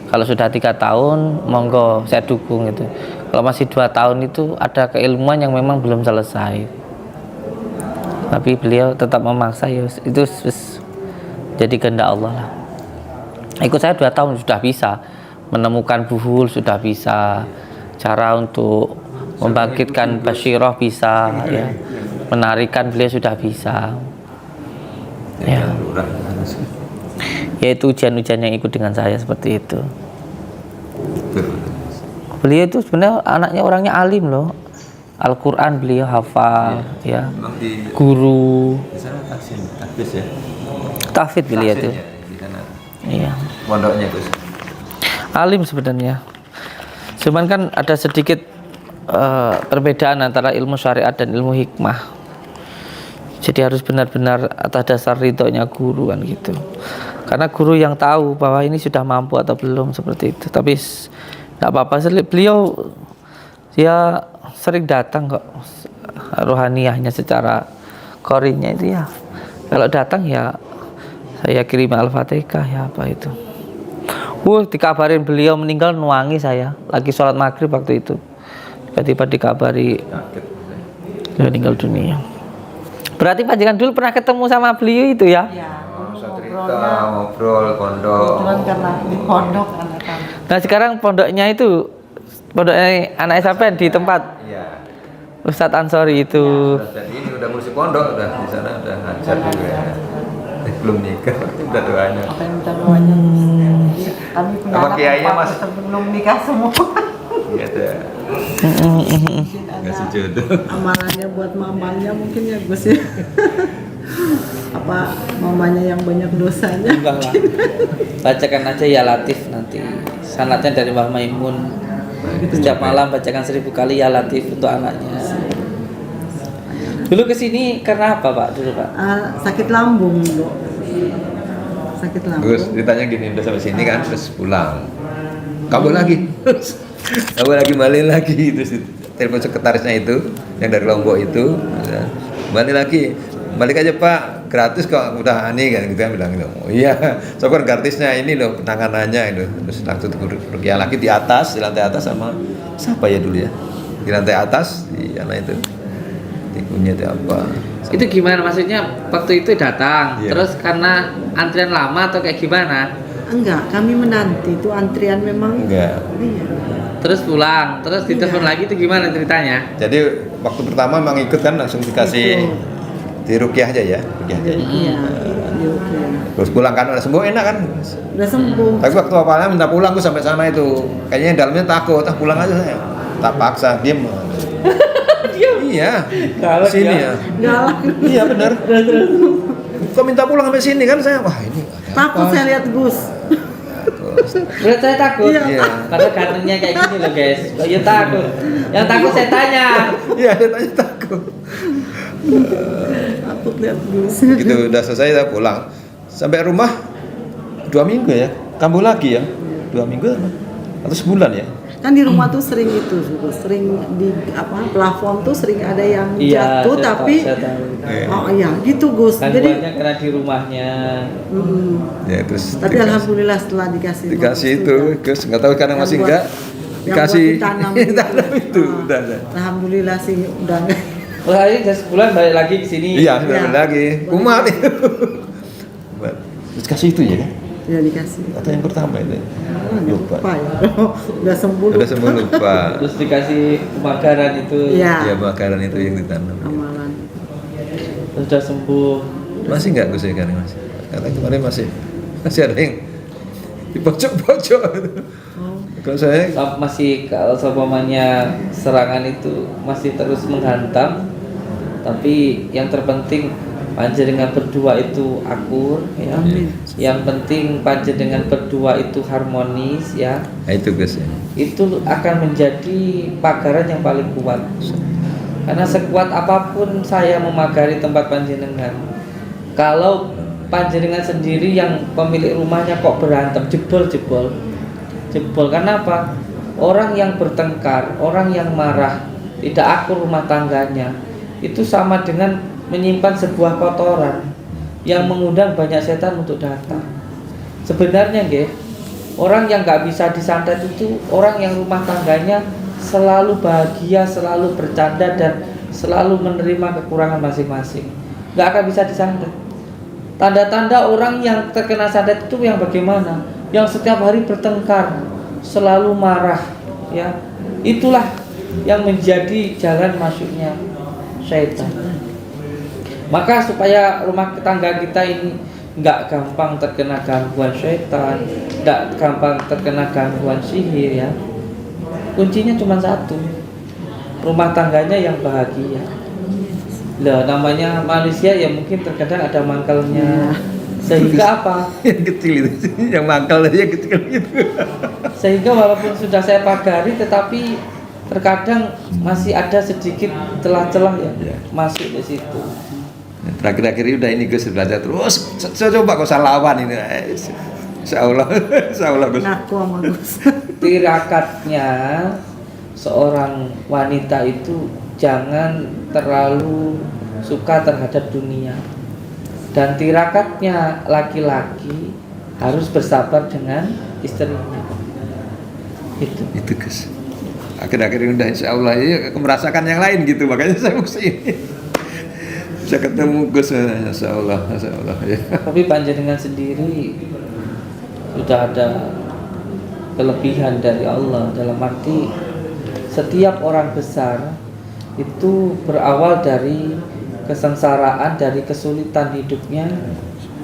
Kalau sudah 3 tahun monggo saya dukung itu. Kalau masih 2 tahun itu ada keilmuan yang memang belum selesai. Tapi beliau tetap memaksa ya itu jadi kehendak Allah lah. Ikut saya 2 tahun sudah bisa menemukan buhul, sudah bisa cara untuk membangkitkan basyirah bisa ya. Menarikan beliau sudah bisa. Ya. Yaitu ujian-ujian yang ikut dengan saya seperti itu. Beliau itu sebenarnya anaknya orangnya alim loh. Al-Quran beliau hafal ya. Guru. Di sana tahfiz ya. Tahfidz beliau itu. Di sana. Iya. Pondoknya Gus. Alim sebenarnya. Cuman kan ada sedikit perbedaan antara ilmu syariat dan ilmu hikmah. Jadi harus benar-benar atas dasar ridhonya guru kan gitu. Karena guru yang tahu bahwa ini sudah mampu atau belum seperti itu. Tapi nggak apa-apa. Beliau ya sering datang kok, rohaniyahnya secara qorinya itu ya. Kalau datang ya saya kirim Al-Fatihah ya apa itu. Dikabarin beliau meninggal nuangi saya. Lagi sholat maghrib waktu itu. Tiba-tiba dikabari meninggal dunia. Berarti panjenengan dulu pernah ketemu sama beliau itu ya? Ya, ngobrol pondok. kebetulan karena di pondok anak kami. Nah sekarang pondoknya itu pondoknya anak sampean di tempat Iya. Ustadz Ansori itu. Jadi ini udah ngurus pondok udah di sana udah ngajar juga ya. Belum nikah, udah doanya. Apa yang minta doanya? Kami punya Apa anak kiainya 4 Mas? sebelum nikah semua. Iya deh. Ngasih jodoh. Amalannya buat mamanya mungkin ya Gus ya. Apa mamanya yang banyak dosanya? Enggak lah. Bacakan aja ya Latif nanti. Sanatnya dari Mbah Maimun. Setiap malam bacakan 1000 kali ya Latif untuk anaknya. Dulu kesini karena apa Pak? Dulu Pak? Sakit lambung dulu. Sakit lambung. Gus ditanya gini udah sampai sini kan terus pulang. Kabur lagi. Kabur lagi balik lagi terus telepon sekretarisnya itu yang dari Lombok itu balik lagi. Balik aja Pak, gratis kok udah aneh kan gitu kan bilang gitu. Oh iya, so kan gratisnya ini loh penanganannya itu. Terus langsung rukyah lagi di atas, di lantai atas sama siapa ya dulu ya? Di lantai atas di anak itu. Tikunya itu apa? Itu gimana maksudnya waktu itu datang Iya. terus karena antrian lama atau kayak gimana? Enggak, kami menanti itu antrian memang. Enggak. Iya. Terus pulang, terus ditelepon lagi itu gimana ceritanya? Jadi waktu pertama memang ikut kan langsung dikasih di rukyah aja ya, rukyah aja. Iya. Iya. Terus pulang kan udah sembuh enak kan. Udah sembuh. Tapi waktu awalnya minta pulang gue sampai sana itu kayaknya dalamnya takut, pulang aja saya. Tak paksa, diem. Iya. Sini ya. Galak. Iya benar. Kok minta pulang sampai sini kan saya, wah ini ada Takut apa? saya lihat Gus. Berat saya takut. Iya. Karena gantengnya kayak gini loh guys. Ya takut. Yang takut saya tanya. Iya, dia tanya takut. Takut lihat Gus. Gitu udah selesai saya pulang. Sampai rumah 2 minggu ya, kambuh lagi ya. 2 minggu atau sebulan ya. Kan di rumah tuh sering itu, Gus. Sering di plafon tuh sering ada yang jatuh tapi oh iya gitu Gus. Jadi Gangguannya karena di rumahnya. Ya terus tapi alhamdulillah setelah dikasih itu, Gus nggak tahu sekarang masih enggak dikasih tanam tanam itu udah. Alhamdulillah sih udah enggak. Wah, ini udah sebulan balik lagi ke sini. Iya, sudah lagi. Kumat itu. Terus kasih itu ya kan? Ya dikasih. Atau yang pertama itu? Lupa. Ya. Udah sembuh. Udah sembuh lupa. Terus dikasih pemagaran itu. Iya. Ya makanan itu yang ditanam. Amalan. Terus udah sembuh. Masih enggak Gus sekarang masih? Karena kemarin masih ada yang di pojok-pojok. Kalau saya Masih kalau seumpamanya serangan itu masih terus menghantam, tapi yang terpenting panjenengan berdua itu akur ya. Yang penting panjenengan berdua itu harmonis ya. nah, itu Gus ya. Itu akan menjadi pagaran yang paling kuat. Karena sekuat apapun saya memagari tempat panjenengan, kalau panjenengan sendiri yang pemilik rumahnya kok berantem, jebol. Karena apa? Orang yang bertengkar, orang yang marah, tidak akur rumah tangganya, itu sama dengan menyimpan sebuah kotoran yang mengundang banyak setan untuk datang. Sebenarnya nggih, orang yang nggak bisa disantet itu orang yang rumah tangganya selalu bahagia, selalu bercanda dan selalu menerima kekurangan masing-masing. Nggak akan bisa disantet. Tanda-tanda orang yang terkena santet itu yang bagaimana? Yang setiap hari bertengkar, selalu marah, ya. Itulah yang menjadi jalan masuknya syaitan. Maka supaya rumah tangga kita ini nggak gampang terkena gangguan syaitan, nggak gampang terkena gangguan sihir ya. Kuncinya cuma satu, rumah tangganya yang bahagia. Lah namanya manusia ya mungkin terkadang ada mangkalnya. Sehingga apa? Yang kecil itu, yang mangkal aja yang kecil itu. Sehingga walaupun sudah saya pagari tetapi terkadang masih ada sedikit celah-celah ya masuk di situ. Terakhir-akhir ini udah ini Gus belajar terus. Saya coba kau lawan ini. Insya Allah Gus. Ngaku sama Gus. Tirakatnya seorang wanita itu jangan terlalu suka terhadap dunia. Dan tirakatnya laki-laki harus bersabar dengan istrinya. Itu Gus. Akhir-akhir ini udah insya Allah ya merasakan yang lain gitu, makanya saya mesti ini. Bisa ketemu Gus, insya Allah ya. Tapi panjenengan sendiri sudah ada kelebihan dari Allah, dalam arti setiap orang besar itu berawal dari kesengsaraan, dari kesulitan hidupnya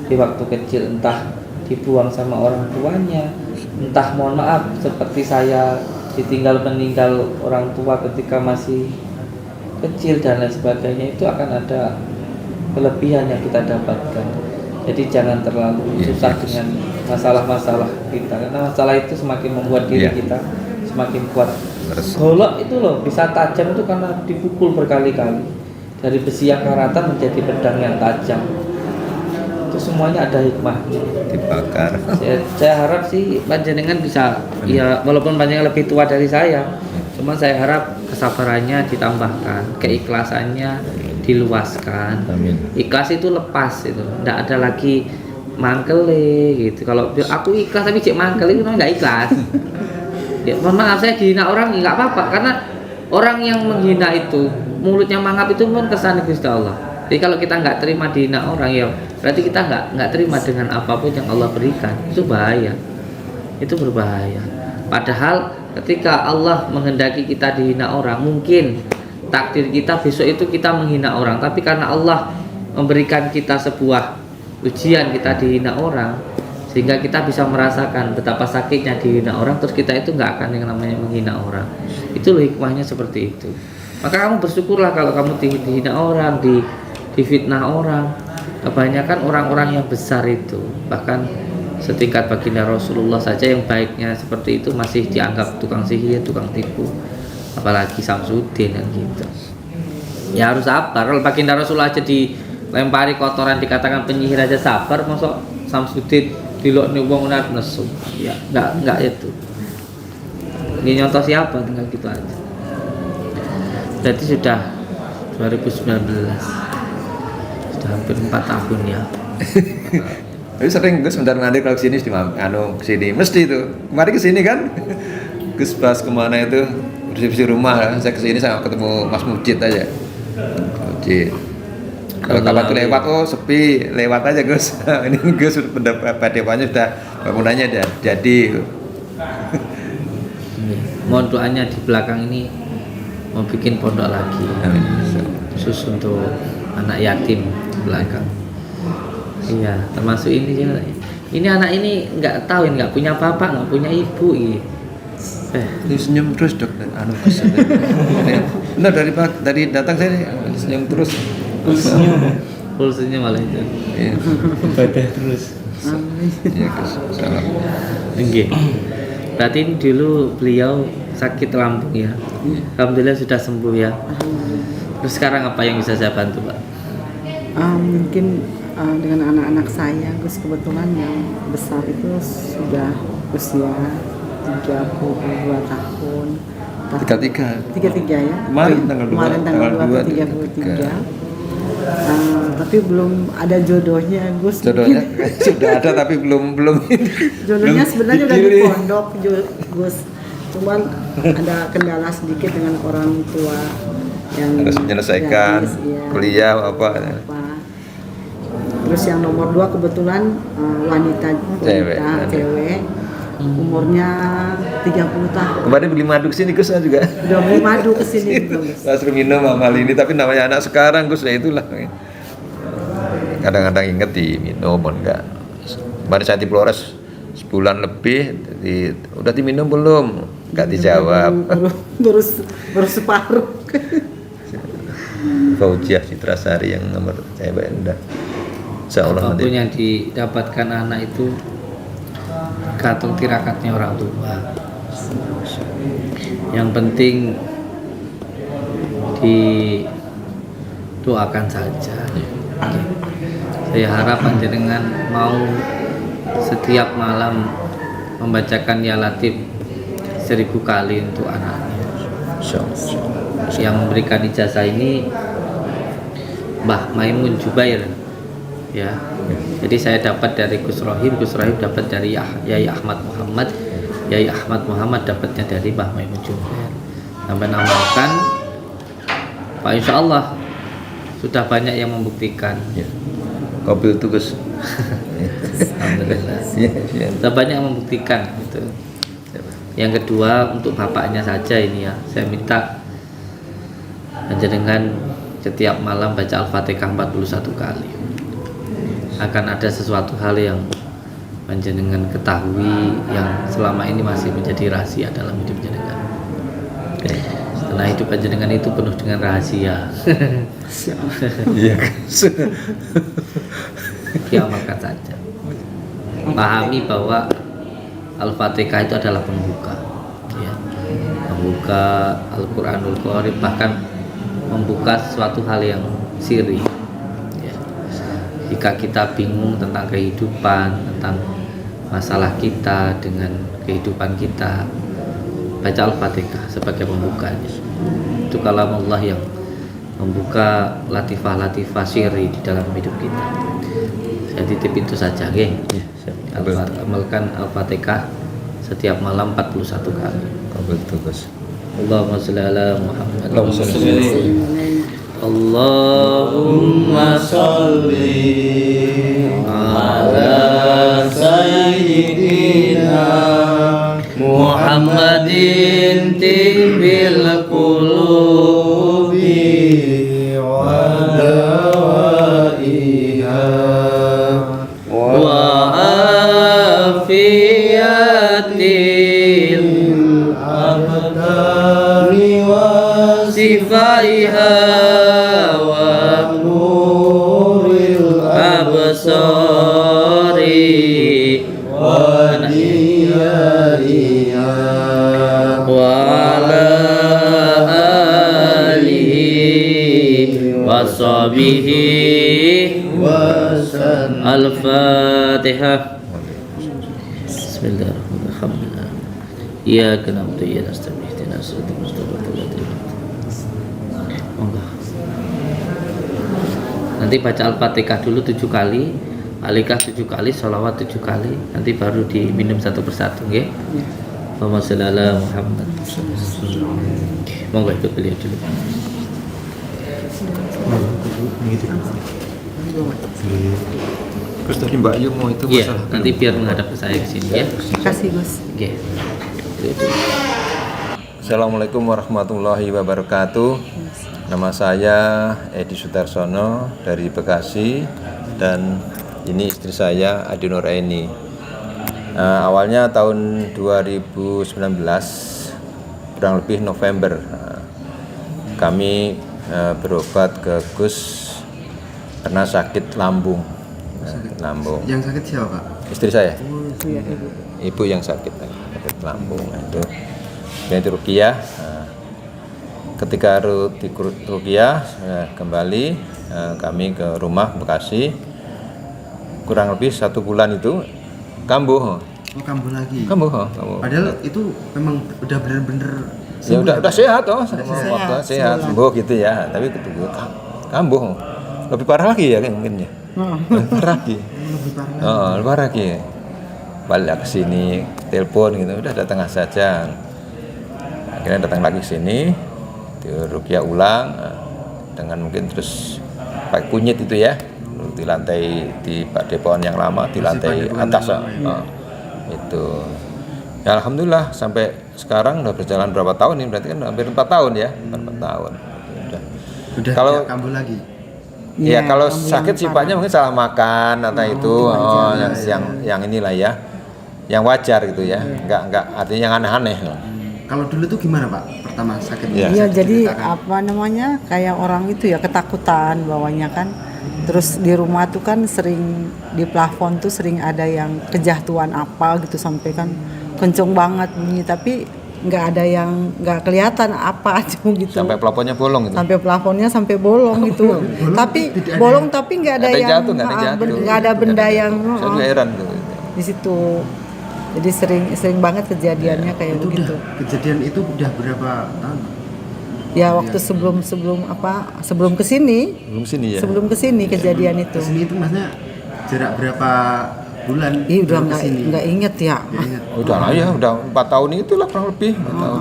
di waktu kecil, entah dibuang sama orang tuanya, entah mohon maaf seperti saya ditinggal meninggal orang tua ketika masih kecil dan lain sebagainya. Itu akan ada kelebihan yang kita dapatkan. Jadi jangan terlalu susah dengan masalah-masalah kita, karena masalah itu semakin membuat diri kita semakin kuat. Golok itu loh bisa tajam itu karena dipukul berkali-kali. Dari besi yang karatan menjadi pedang yang tajam. Itu semuanya ada hikmahnya. Dibakar. Saya harap sih panjenengan bisa, ya walaupun panjenengan lebih tua dari saya, cuma saya harap kesabarannya ditambahkan, keikhlasannya diluaskan. Amin. Ikhlas itu lepas itu, tidak ada lagi mangkele gitu. Kalau aku ikhlas tapi cek mangkel itu namanya nggak ikhlas. Ya mohon maaf, saya dihina orang nggak apa-apa, karena orang yang menghina itu mulutnya mangap itu pun kesan Gusti Allah. Jadi kalau kita nggak terima dihina orang ya berarti kita nggak terima dengan apapun yang Allah berikan. Itu bahaya, itu berbahaya. Padahal ketika Allah menghendaki kita dihina orang, mungkin takdir kita besok itu kita menghina orang, tapi karena Allah memberikan kita sebuah ujian, kita dihina orang, sehingga kita bisa merasakan betapa sakitnya dihina orang, terus kita itu nggak akan yang namanya menghina orang. Itu loh hikmahnya seperti itu. Maka kamu bersyukurlah kalau kamu dihina orang, difitnah orang. Kebanyakan orang-orang yang besar itu, bahkan setingkat baginda Rasulullah saja yang baiknya seperti itu masih dianggap tukang sihir, tukang tipu, apalagi Samsudin kan gitu. Ya harus sabar. Kalau baginda Rasulullah aja dilempari kotoran dikatakan penyihir aja sabar, masuk Samsudin dilokne wong unar nesu. Ya enggak itu. Ini nyontoh siapa, tinggal gitu aja. Jadi sudah 2019, sudah hampir 4 tahun ya. Tapi sering Gus sebentar nanti kalau kesini kesini mesti itu. Kemarin kesini kan, Gus pas kemana itu bersih rumah. Saya kesini saya ketemu Mas Mujid aja. Mujid. Kalau kapan tuh lewat, sepi, lewat aja Gus. Ini Gus pendapat depannya sudah bangunannya udah jadi. Mohon doanya di belakang ini mau bikin pondok lagi. Khusus untuk anak yatim di belakang. Iya, termasuk ini juga. Ini anak ini nggak tahu, nggak punya bapak, nggak punya ibu. Ini senyum terus dok, Gus. Benar dari datang saya senyum terus. Full senyum malah itu. Iya. Ibadah terus. Iya Gus. Salam. Oke. Berarti ini dulu beliau sakit lambung ya. Alhamdulillah sudah sembuh ya. Terus sekarang apa yang bisa saya bantu, Pak? Mungkin dengan anak-anak saya, Gus, kebetulan yang besar itu sudah usia 32 tahun. 33 ya. Kemarin tanggal 2 33. Tapi belum ada jodohnya, Gus. Jodohnya sudah ada tapi belum jodohnya sebenarnya udah di pondok, Gus. Cuman ada kendala sedikit dengan orang tua yang harus menyelesaikan kuliah apa. Terus yang nomor 2 kebetulan wanita cewek. Umurnya 30 tahun. Kemarin beli madu kesini Gus juga. Udah beli madu kesini Gus. Langsung minum amal ini, tapi namanya anak sekarang Gus, ya itulah. Kadang-kadang inget diminum, enggak. Kemarin saya di Flores sebulan lebih, udah diminum belum? Enggak dijawab. Baru separuh. Fauziah Citrasari yang nomor cewek udah. Insyaallah apapun yang didapatkan anak itu gantung tirakatnya orang tua. Yang penting didoakan saja. Saya harap panjenengan mau setiap malam membacakan ya Latif 1000 kali untuk anaknya. Yang memberikan ijazah ini Mbah Maimun Jubair ya. Jadi saya dapat dari Gus Rohim dapat dari Yai Ahmad Muhammad, Yai Ahmad Muhammad dapatnya dari Mbah Maimun Jubair. Sampai namakan Pak, insya Allah sudah banyak yang membuktikan. Kopi itu Gus. Alhamdulillah. Sudah banyak yang membuktikan gitu. Yang kedua untuk bapaknya saja ini ya, saya minta panjenengan setiap malam baca Al-Fatihah 41 kali. Akan ada sesuatu hal yang panjenengan ketahui yang selama ini masih menjadi rahasia dalam hidup panjenengan. Setelah hidup panjenengan itu penuh dengan rahasia. Iya. Diamalkan saja. Pahami bahwa Al-Fatihah itu adalah pembuka, ya. Membuka Al-Quranul Karim, bahkan membuka suatu hal yang siri. Jika kita bingung tentang kehidupan, tentang masalah kita dengan kehidupan kita, baca Al-Fatihah sebagai pembukanya. Itu kalam Allah yang membuka latifah-latifah syiri di dalam hidup kita. Saya titip itu saja, amalkan Al-Fatihah setiap malam 41 kali. Betul Gus. Allahumma sholli ala Muhammad. Allahumma sholli ala Allahumma sholli ala sayyidina Muhammadin tibbil qulubi wa dawaiha wa afiyatil abdani wa sifaiha wa nuril absari wa niyaiha wa ala alihi wa sahbihi wa sallam. Al-Fatihah. Bismillahirrahmanirrahim. Iyyaka na'budu wa iyyaka nasta'in. Ihdinas siratal mustaqim. Nanti baca Al-Fatihah dulu 7 kali, Alikah 7 kali, sholawat 7 kali, nanti baru diminum satu persatu, nggih. Allahumma sholli ala Muhammad. Monggo ikut beliau dulu. Terus tadi Mbak Yu mau itu Iya, masalah nanti biar menghadap ke saya ke sini ya. Kasih Gus. Nggih. Assalamualaikum warahmatullahi wabarakatuh. Nama saya Edi Sutarsono dari Bekasi dan ini istri saya Adi Nuraini. Awalnya tahun 2019 kurang lebih November kami berobat ke Gus karena sakit lambung. Lambung. Yang sakit siapa, Pak? Istri saya. Iya, Ibu yang sakit lambung itu. Kemudian di Ruqyah. Ketika di Ruqyah kembali kami ke rumah Bekasi. Kurang lebih 1 bulan itu kambuh. Oh, kambuh lagi. Kambuh. Padahal itu memang udah bener-bener Ya udah sehat sehat sembuh gitu ya, tapi ketemu kambuh. Lebih parah lagi ya mungkin ya. Lebih parah lagi. Lebih parah lagi. Balik ke sini, telepon gitu, udah datang saja. Akhirnya datang lagi ke sini, di Ruqyah ulang dengan mungkin terus pakai kunyit itu ya, di lantai di padepokan yang lama di lantai atas. Itu. Ya, alhamdulillah sampai sekarang udah berjalan berapa tahun ini, berarti kan hampir 4 tahun ya, 4 tahun. udah Kalau tidak kambuh lagi. ya kalau kamu sakit yang sifatnya mungkin salah makan atau itu yang inilah ya, yang wajar gitu ya, enggak artinya yang aneh-aneh. Kalau dulu tuh gimana, Pak? Pertama sakit. Iya. Iya, Bisa jadi diceritakan? apa namanya, kayak orang itu ya ketakutan bawahnya kan. Terus di rumah tuh kan sering di plafon tuh sering ada yang kejatuhan apa gitu, sampai kan kenceng banget bunyi, tapi nggak ada yang nggak kelihatan apa aja gitu. Sampai plafonnya bolong gitu. Sampai plafonnya sampai bolong gitu. Tapi bolong tapi nggak ada, Nggak ada yang jatuh, nggak ada jatuh. nggak ada benda yang Saya juga heran gitu. di situ. Jadi sering banget kejadiannya kayak Itu begitu. udah kejadian itu udah berapa tahun? Ya waktu sebelum kesini, Belum sini ya. kejadian itu. Kesini itu maksudnya jarak berapa bulan? Ih, udah baru kesini? nggak inget ya. Nggak ingat. Udah lah ya, udah 4 tahun itulah kurang lebih 4 tahun.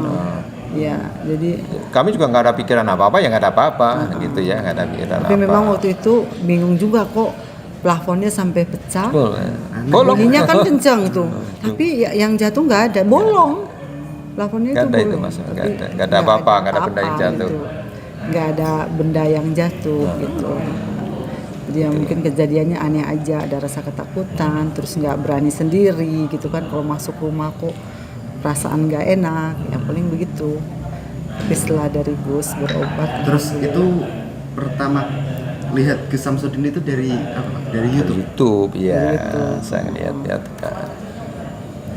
Ya, jadi Kami juga nggak ada pikiran apa-apa, ya nggak ada apa-apa gitu ya, nggak ada pikiran tapi apa. memang waktu itu bingung juga kok plafonnya sampai pecah. Bolong. Bunyinya kan kencang tuh. Tapi ya, yang jatuh nggak ada, bolong. Plafonnya Nggak itu ada itu, bolong. Mas. Tapi Nggak ada. Nggak ada apa-apa, nggak ada benda yang jatuh. Gitu. Nggak ada benda yang jatuh gitu. Jadi ya mungkin kejadiannya aneh aja, ada rasa ketakutan, terus nggak berani sendiri gitu kan, kalau masuk rumah kok perasaan nggak enak, yang paling begitu. Tapi setelah dari Gus berobat, Terus itu pertama lihat Gus Samsudin itu dari apa? Dari YouTube. YouTube ya, saya lihat kan.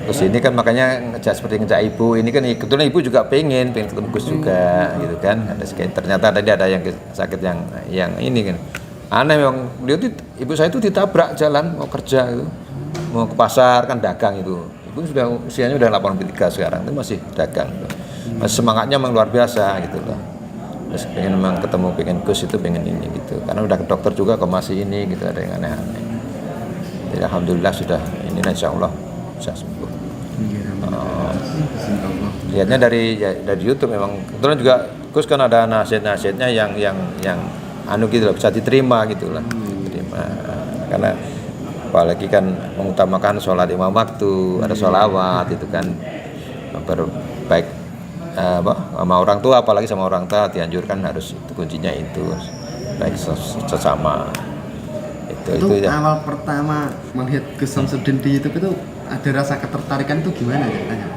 Terus ini kan makanya seperti ngejak ibu, ini kan kebetulan ibu juga pengen ketemu Gus juga gitu kan. Ada ternyata tadi ada yang sakit yang ini kan. Aneh memang, ibu saya itu ditabrak jalan mau kerja gitu. Mau ke pasar kan dagang itu. Ibu sudah usianya udah 83 sekarang, itu masih dagang gitu. Masih semangatnya memang luar biasa gitu loh. Terus pengen memang ketemu, pengen Gus itu pengen ini gitu. Karena udah ke dokter juga kok masih ini gitu, ada yang aneh-aneh. Jadi alhamdulillah sudah ini insyaallah bisa sembuh. Lihatnya dari YouTube memang kebetulan juga Gus kan ada nasihat-nasihatnya yang anu gitu loh, bisa diterima gitu lah. Diterima. Karena apalagi kan mengutamakan sholat 5 waktu, ada sholawat itu kan baik sama orang tua, apalagi sama orang tua dianjurkan harus, itu kuncinya itu, baik sesama. Itu ya. awal pertama melihat Gus Samsudin di YouTube itu ada rasa ketertarikan itu gimana ceritanya?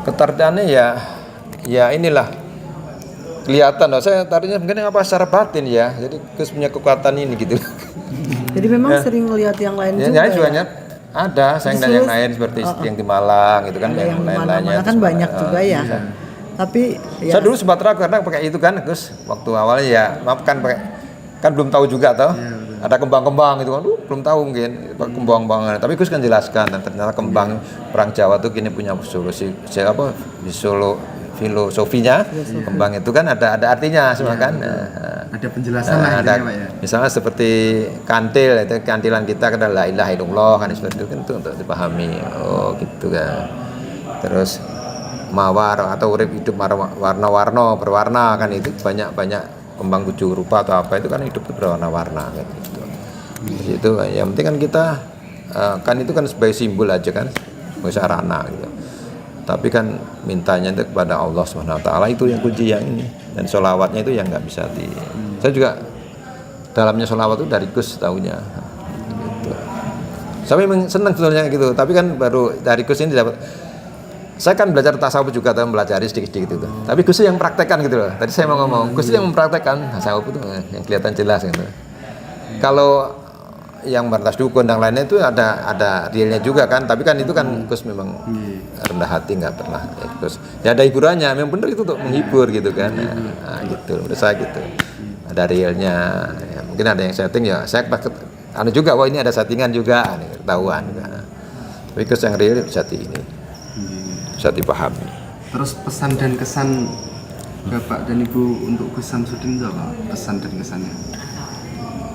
Ketertarikannya ya inilah kelihatan loh, saya tariknya mungkin apa secara batin ya, jadi Gus punya kekuatan ini gitu. Jadi memang Ya. sering ngelihat yang lain Ya, juga. banyak ada saya ngeliat yang lain seperti yang di Malang gitu kan, Ada yang lain-lainnya. mana-mana kan banyak juga ya. Tapi ya Saya dulu sempat ragu karena pakai itu kan Gus, waktu awalnya ya maaf kan pakai, kan belum tahu juga toh. Ada kembang-kembang itu kan, belum tahu mungkin kembang-kembangan. Tapi Gus kan jelaskan, dan ternyata kembang perang Jawa tuh kini punya solusi filosofinya. Kembang itu kan ada artinya semua kan. Ada penjelasan lah ada, intinya, Pak ya. misalnya seperti kantil, itu kantilan kita kan la ilaha illallah kan, seperti itu kan, itu untuk dipahami. Oh gitu kan. Terus mawar atau urip hidup warna-warna berwarna kan, itu banyak kembang 7 rupa atau apa itu kan hidup berwarna-warna kan gitu. Jadi itu yang penting kan kita kan itu kan sebagai simbol aja kan, sebagai sarana gitu. Tapi kan mintanya itu kepada Allah Subhanahu wa taala, itu yang kunci yang ini. Dan sholawatnya itu yang nggak bisa saya juga dalamnya sholawat itu dari Gus tahunya gitu. Saya memang senang sebenarnya gitu, tapi kan baru dari Gus ini dapat. Saya kan belajar tasawuf juga, atau mempelajari sedikit-sedikit itu. Tapi Gus yang mempraktekkan gitu loh. Tadi saya mau ngomong, Gus yang mempraktekkan tasawuf itu yang kelihatan jelas gitu. Kalau yang batas dukun dan lainnya itu ada realnya juga kan, tapi kan itu kan Gus memang rendah hati, nggak pernah ya, Gus ya ada hiburannya, memang benar itu untuk menghibur gitu kan. Nah, gitu menurut saya gitu, ada realnya ya, mungkin ada yang setting ya saya juga, wah ini ada settingan juga, ketahuan juga. Tapi Gus yang real bisa bisa dipahami. Terus pesan dan kesan Bapak dan Ibu untuk Gus Samsudin itu apa? Pesan dan kesannya?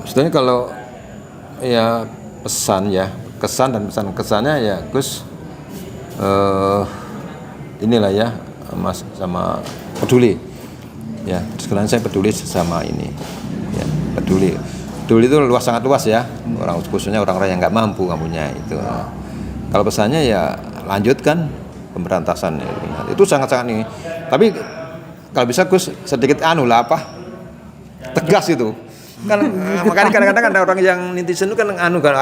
Sebenarnya kalau ya pesan ya, kesan dan pesan kesannya ya Gus inilah ya Mas, sama peduli ya, sekalian saya peduli sama ini ya, peduli itu sangat luas ya, orang khususnya orang-orang yang nggak mampu punya itu. Kalau pesannya ya lanjutkan pemberantasan itu sangat-sangat ini, tapi kalau bisa Gus sedikit tegas itu kan. Makanya kadang-kadang ada orang yang netizen itu kan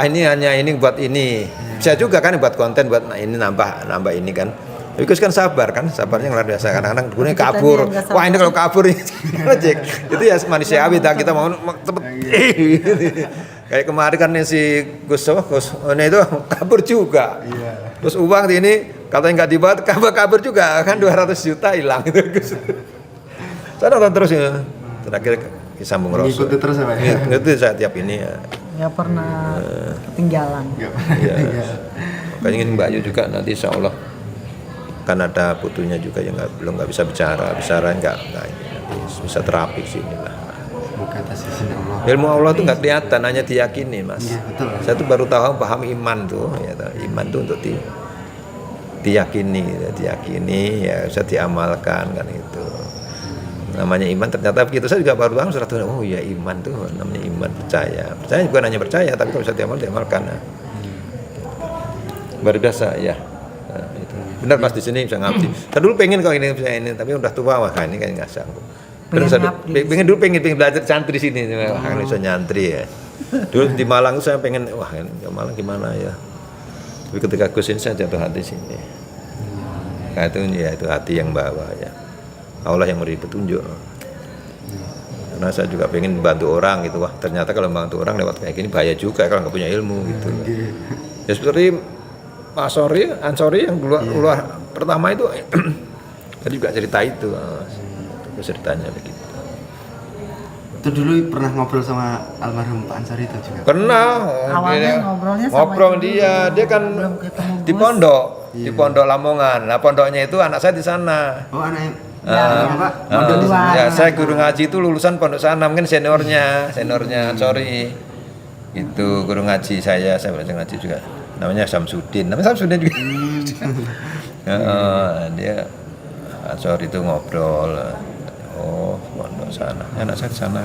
ini hanya ini buat ini, bisa juga kan buat konten, buat ini nambah ini kan. Tapi Gus kan sabarnya luar biasa. Kadang-kadang gurunya kabur, wah ini kalau kabur ini itu ya manusiawi, kita mau cepet. Kayak kemarin kan si Gus ini itu kabur juga. Terus uang ini katanya nggak dibuat, kabur juga kan, 200 juta hilang itu Gus. Saya nonton terus ya, terakhir sambung Rasul. Ngikuti terus apa ya? Ngikuti saya tiap ini ya. nggak pernah ketinggalan. Ya. Makanya ingin Mbak Ayu juga nanti insya Allah kan ada putunya juga yang belum nggak bisa bicara nggak bisa terapi sini lah. Bukan atas izin Allah. Ilmu Allah tuh nggak kelihatan, hanya diyakini Mas. Iya, betul. Saya tuh baru paham iman tuh ya, iman tuh untuk diyakini ya, bisa diamalkan kan itu. Namanya iman ternyata begitu, saya juga baru tahu setelah itu, oh ya iman tuh namanya iman, percaya bukan hanya percaya, tapi kalau bisa diamalkan. Baru biasa ya. Nah, itu. Benar Mas, di sini bisa ngabdi. Saya dulu pengen kalau ini bisa ini, tapi udah tua, wah ini kan nggak sanggup. Pengen belajar santri sini, wah ini bisa nyantri ya. Dulu di Malang saya pengen, wah ke Malang gimana ya. Tapi ketika Gus ini saya jatuh hati sini. Nah itu hati yang bawa ya. Allah yang memberi petunjuk. Karena saya juga pengen membantu orang gitu, wah ternyata kalau membantu orang lewat kayak gini bahaya juga kalau nggak punya ilmu gitu. Ya seperti Pak Ansori yang keluar pertama itu, tadi juga cerita itu ceritanya begitu. Itu dulu pernah ngobrol sama almarhum Pak Ansori itu juga? Pernah. Awalnya ngobrolnya sama ngobrol dia kan di pondok, Iya. di pondok Lamongan. Nah pondoknya itu anak saya di sana. Oh anaknya? Pak. Ya, saya guru ngaji itu lulusan pondok sana, mungkin seniornya sorry. Itu guru ngaji saya belajar ngaji juga. Namanya Samsudin juga. Dia sorry itu ngobrol. Oh, pondok sana. Anak saya di sana.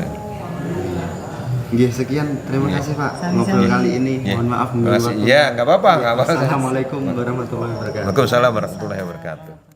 Nggih, sekian. Terima kasih Pak ngobrol kali ini. Mohon maaf Terima kasih. Ya, nggak apa-apa. Assalamualaikum warahmatullahi wabarakatuh. Waalaikumsalam warahmatullahi wabarakatuh.